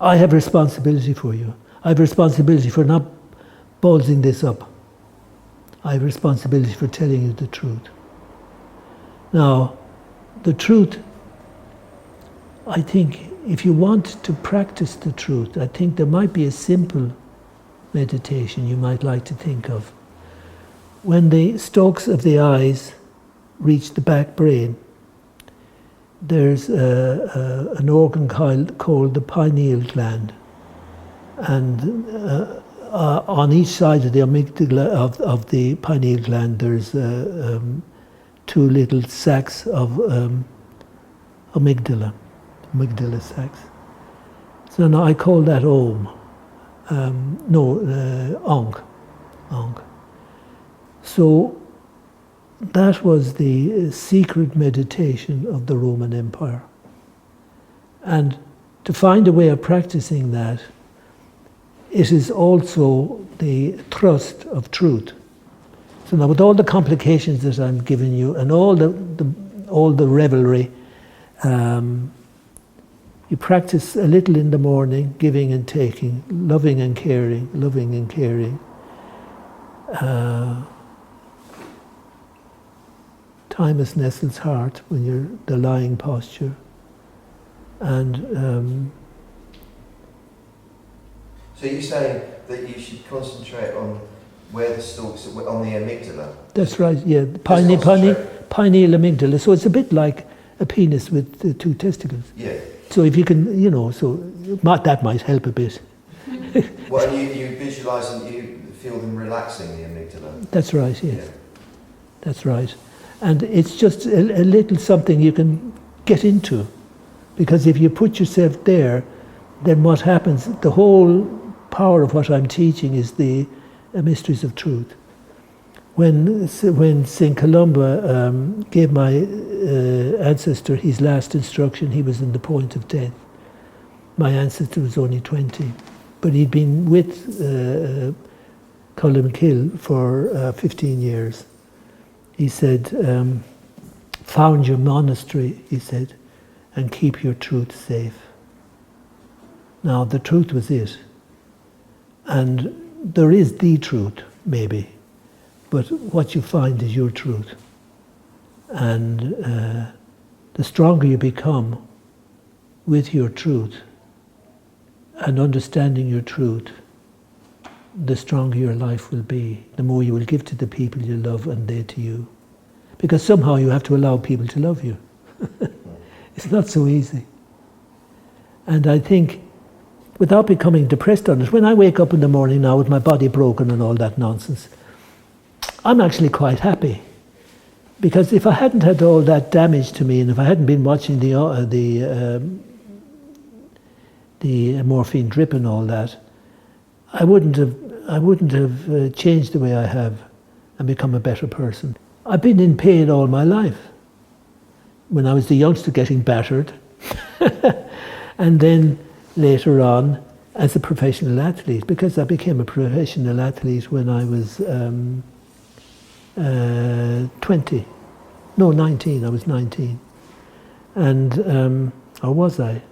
I have responsibility for you. I have responsibility for not ballsing this up. I have responsibility for telling you the truth. Now, the truth, I think, if you want to practice the truth, I think there might be a simple meditation you might like to think of. When the stalks of the eyes reach the back brain, there's an organ called the pineal gland. And on each side of the amygdala of the pineal gland, there's two little sacs of amygdala sacs. So now I call that Om. Ankh. So that was the secret meditation of the Roman Empire. And to find a way of practicing that, it is also the thrust of truth. So now with all the complications that I'm giving you and all the revelry, you practice a little in the morning, giving and taking, loving and caring, loving and caring. Thymus nestles heart when you're the lying posture. And so you're saying that you should concentrate on where the stalks are, on the amygdala? that's right, yeah, pineal amygdala. So it's a bit like a penis with the two testicles. Yeah. So if you can, that might help a bit. Well, and you visualise and you feel them relaxing the amygdala? That's right, yes. Yeah. That's right. And it's just a little something you can get into. Because if you put yourself there, then what happens, the whole power of what I'm teaching is the mysteries of truth. When St. Columba gave my ancestor his last instruction, he was in the point of death. My ancestor was only 20, but he'd been with Columkill for 15 years. He said, found your monastery, he said, and keep your truth safe. Now, the truth was it. And there is the truth, maybe, but what you find is your truth. And the stronger you become with your truth and understanding your truth, the stronger your life will be, the more you will give to the people you love and they to you. Because somehow you have to allow people to love you. It's not so easy. And I think, without becoming depressed on it, when I wake up in the morning now with my body broken and all that nonsense, I'm actually quite happy. Because if I hadn't had all that damage to me, and if I hadn't been watching the morphine drip and all that, I wouldn't have changed the way I have and become a better person. I've been in pain all my life. When I was the youngster getting battered, and then later on as a professional athlete, because I became a professional athlete when I was 19, I was 19. And, or was I?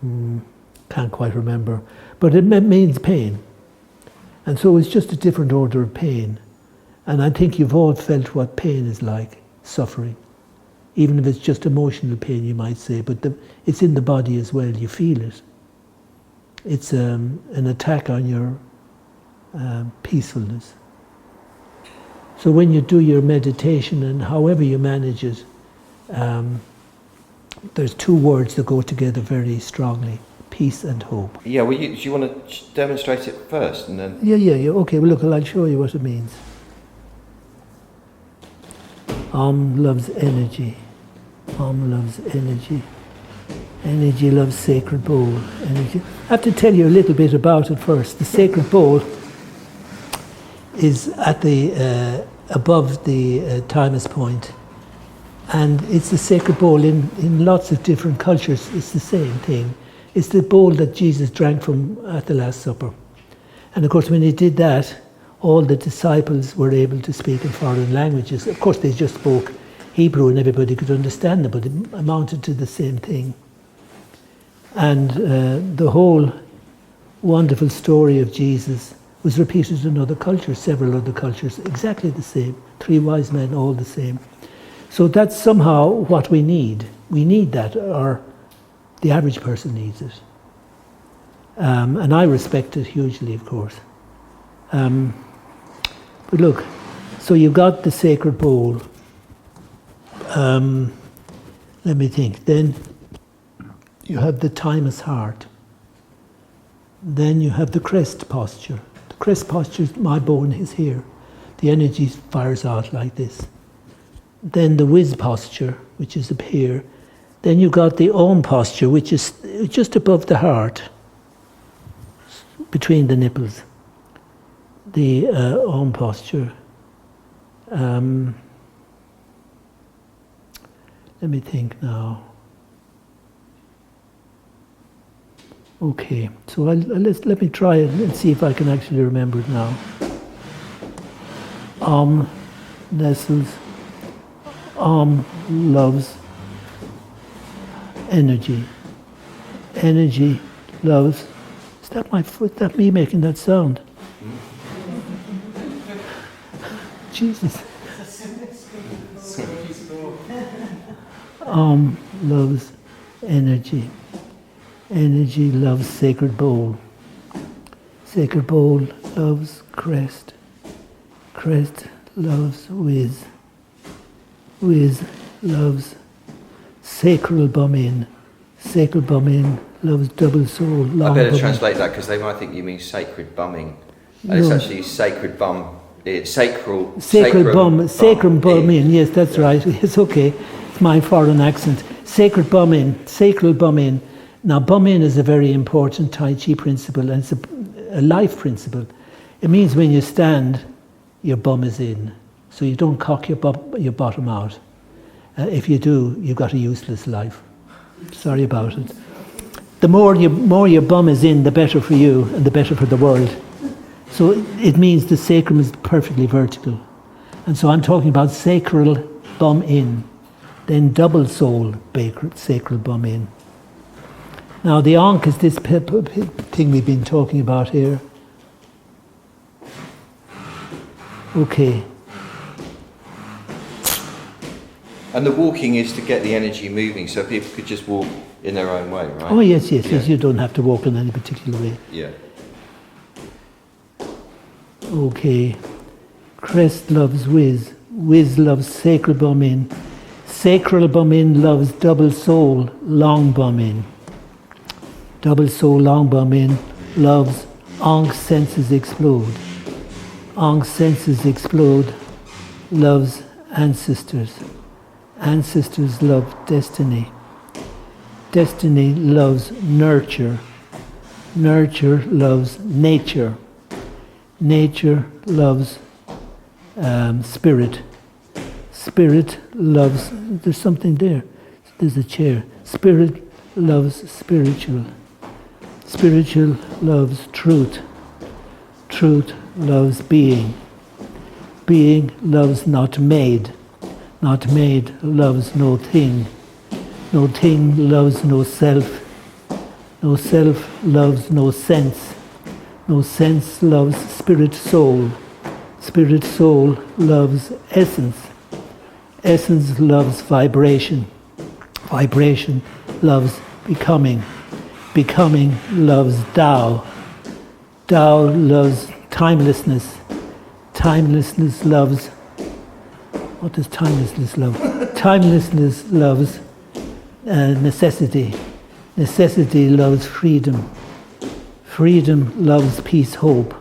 Can't quite remember. But it means pain. And so it's just a different order of pain. And I think you've all felt what pain is like, suffering. Even if it's just emotional pain, you might say, but it's in the body as well, you feel it. It's an attack on your peacefulness. So when you do your meditation, and however you manage it, there's two words that go together very strongly: peace and hope. Yeah, well, do you want to demonstrate it first, and then? Yeah. Okay, well, look, I'll show you what it means. Om loves energy. Om loves energy. Energy loves sacred bowl. Energy. I have to tell you a little bit about it first. The sacred bowl is at the above the Thymus point, and it's the sacred bowl in lots of different cultures. It's the same thing. It's the bowl that Jesus drank from at the Last Supper. And of course, when he did that, all the disciples were able to speak in foreign languages. Of course, they just spoke Hebrew and everybody could understand them, but it amounted to the same thing. And the whole wonderful story of Jesus was repeated in other cultures, several other cultures, exactly the same. 3 wise men, all the same. So that's somehow what we need. We need that, or the average person needs it. And I respect it hugely, of course. But look, so you've got the sacred bowl. Let me think. Then you have the Thymus heart. Then you have the crest posture. The crest posture, my bone is here. The energy fires out like this. Then the whiz posture, which is up here. Then you've got the Om posture, which is just above the heart, between the nipples. The Om posture. Let me think now. Okay, so let me try it and see if I can actually remember it now. Nestles. Loves energy. Energy loves. Is that my foot? Is that me making that sound? Jesus. Loves energy. Energy loves sacred bowl. Sacred bowl loves crest. Crest loves whiz. Whiz loves sacral bum in. Sacral bum in loves double soul. Long I better bum translate that because they might think you mean sacred bumming. And No. it's actually sacred bum. It's sacral. Sacred bum in. Yes, that's right. It's okay. It's my foreign accent. Sacred bum in. Sacral bum in. Now, bum in is a very important Tai Chi principle, and it's a life principle. It means when you stand, your bum is in. So you don't cock your bottom out. If you do, you've got a useless life. Sorry about it. The more your bum is in, the better for you and the better for the world. So it means the sacrum is perfectly vertical. And so I'm talking about sacral bum in, then double soul sacral bum in. Now the Ankh is this thing we've been talking about here. Okay. And the walking is to get the energy moving, so people could just walk in their own way, right? Oh yes, you don't have to walk in any particular way. Yeah. Okay. Crest loves whiz. Whiz loves sacral bum in. Sacral bum in loves double soul, long bum in. Double soul, long bum in loves Ankh senses explode. Ankh senses explode loves ancestors. Ancestors love destiny. Destiny loves nurture. Nurture loves nature. Nature loves spirit. Spirit loves, there's something there. There's a chair. Spirit loves spiritual. Spiritual loves truth. Truth loves being. Being loves not made. Not made loves no thing. No thing loves no self. No self loves no sense. No sense loves spirit soul. Spirit soul loves essence. Essence loves vibration. Vibration loves becoming. Becoming loves Tao. Tao loves timelessness. Timelessness loves... What does timelessness love? Timelessness loves necessity. Necessity loves freedom. Freedom loves peace, hope.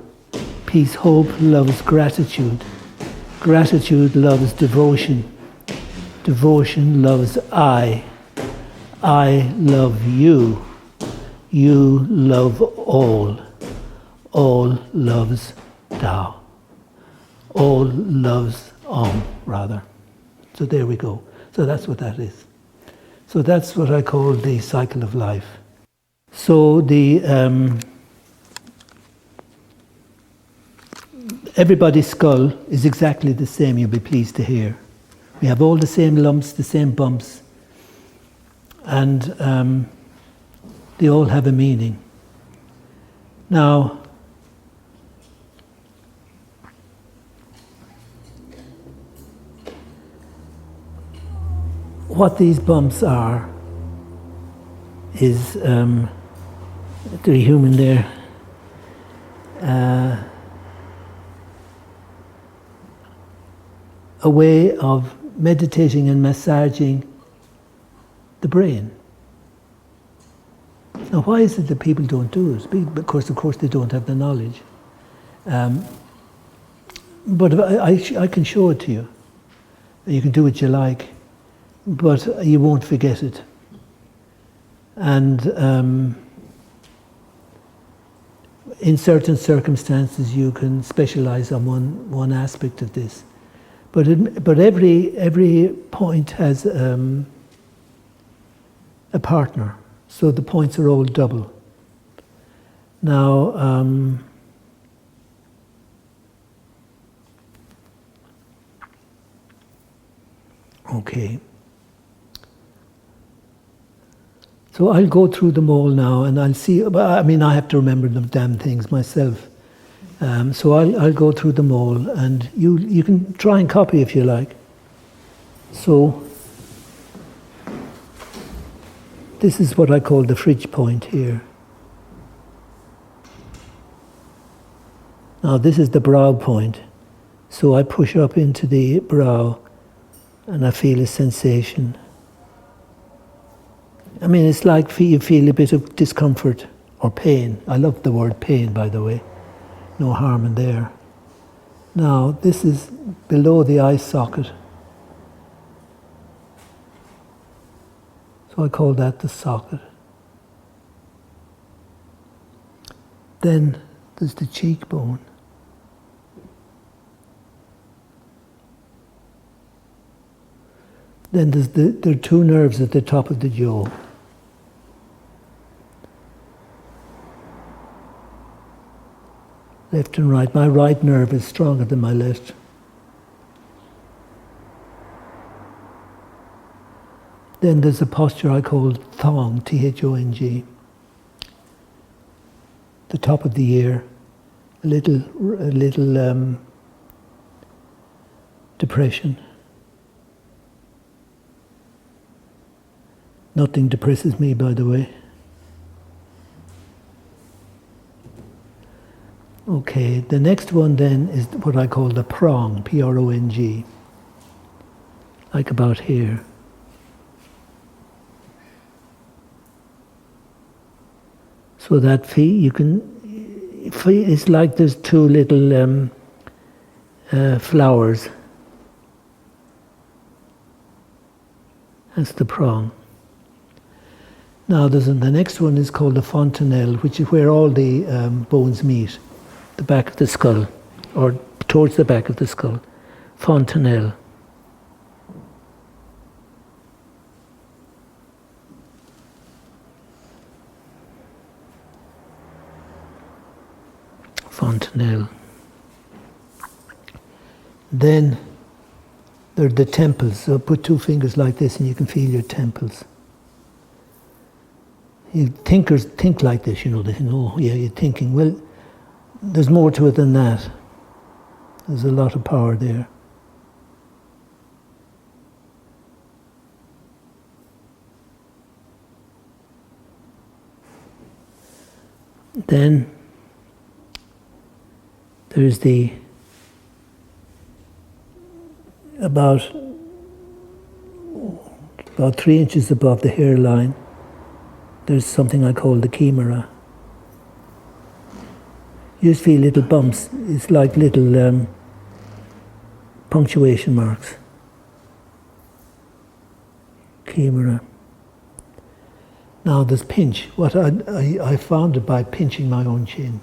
Peace, hope loves gratitude. Gratitude loves devotion. Devotion loves I. I love you. You love all. All loves Tao. All loves rather. So there we go. So that's what that is. So that's what I call the cycle of life. So the everybody's skull is exactly the same, you'll be pleased to hear. We have all the same lumps, the same bumps, and they all have a meaning. Now, what these bumps are is, they're human there, a way of meditating and massaging the brain. Now, why is it that people don't do it? Because, of course, they don't have the knowledge. But I can show it to you. You can do what you like, but you won't forget it. And in certain circumstances, you can specialize on one aspect of this. But every point has a partner, so the points are all double. Now, okay. So I'll go through them all now and I'll see, I mean, I have to remember the damn things myself. So I'll go through them all and you can try and copy if you like. So this is what I call the fridge point here. Now this is the brow point. So I push up into the brow and I feel a sensation. I mean, it's like you feel a bit of discomfort or pain. I love the word pain, by the way. No harm in there. Now, this is below the eye socket. So I call that the socket. Then there's the cheekbone. Then there are two nerves at the top of the jaw. Left and right. My right nerve is stronger than my left. Then there's a posture I call thong, T-H-O-N-G. The top of the ear, a little depression. Nothing depresses me, by the way. Okay, the next one then is what I call the prong, P-R-O-N-G, like about here. So that you can, it's like there's two little flowers. That's the prong. Now the next one is called the fontanelle, which is where all the bones meet, the back of the skull, or towards the back of the skull. Fontanelle. Fontanelle. Then there are the temples. So put two fingers like this and you can feel your temples. You thinkers think like this, you know, they think, oh yeah, you're thinking. Well, there's more to it than that. There's a lot of power there. Then there's about 3 inches above the hairline, there's something I call the chimera. You just feel little bumps. It's like little punctuation marks. Chimera. Now there's pinch. What I found it by pinching my own chin.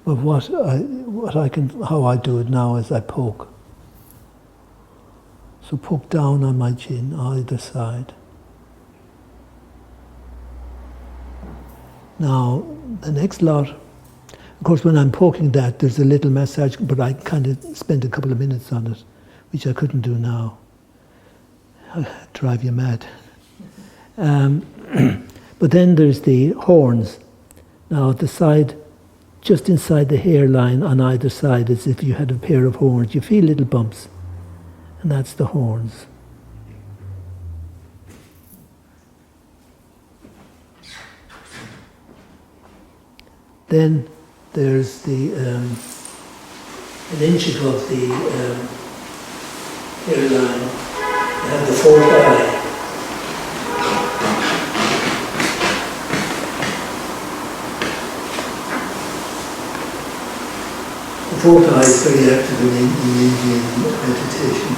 But how I do it now is I poke. So poke down on my chin, either side. Now, the next lot, of course, when I'm poking that, there's a little massage, but I kind of spent a couple of minutes on it, which I couldn't do now. I'll drive you mad. But then there's the horns. Now, the side, just inside the hairline on either side, as if you had a pair of horns. You feel little bumps, and that's the horns. Then there's the an inch above the hairline. You have the fourth eye. The fourth eye is very active in Indian meditation.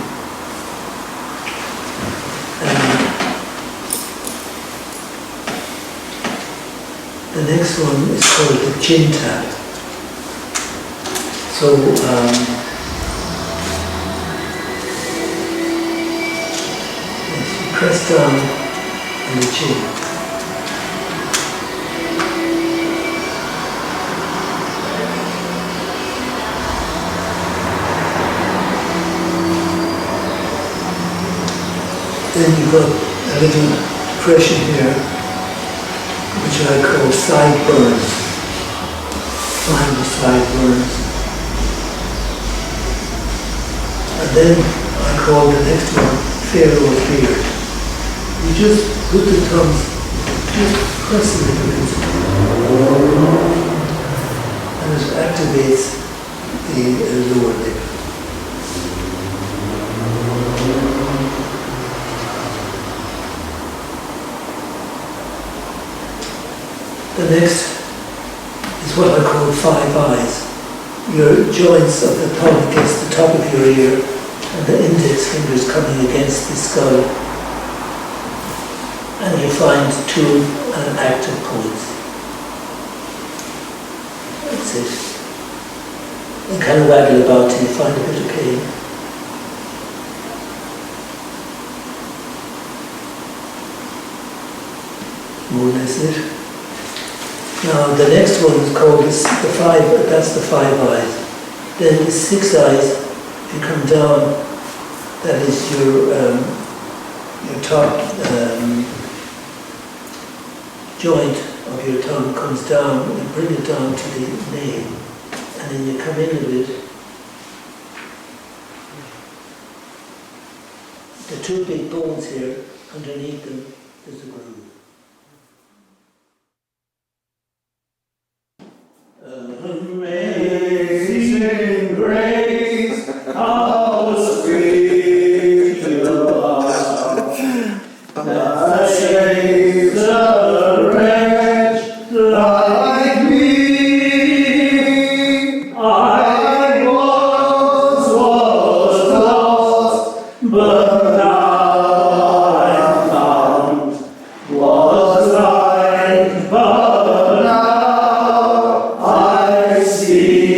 The next one is called the chin tap. So you press down on the chin. got a little depression here, which I call sideburns. Find the sideburns. And then I call the next one Pharaoh's beard. You just put the thumbs, just press a little bit, and it activates the lower lip. The next is what I call 5 eyes. Your joints of the thumb against the top of your ear and the index fingers coming against the skull. And you find 2 active points. That's it. And kind of waggle about till you find a bit of pain. More or less it. Now the next one is called the 5, that's the 5 eyes. Then the 6 eyes, if you come down, that is your top joint of your tongue comes down, you bring it down to the nail, and then you come in a bit. The 2 big bones here, underneath them is the groove. Amazing grace, how sweet the sound that saves a wretch like me. I once was lost, but now I'm found. Was blind, but now I see.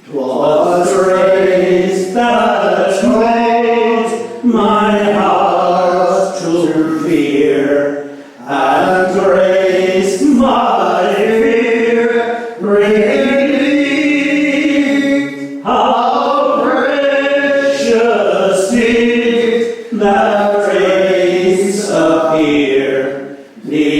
'Twas grace that made my heart to fear, and grace my fear relieved. How precious did that grace appear! The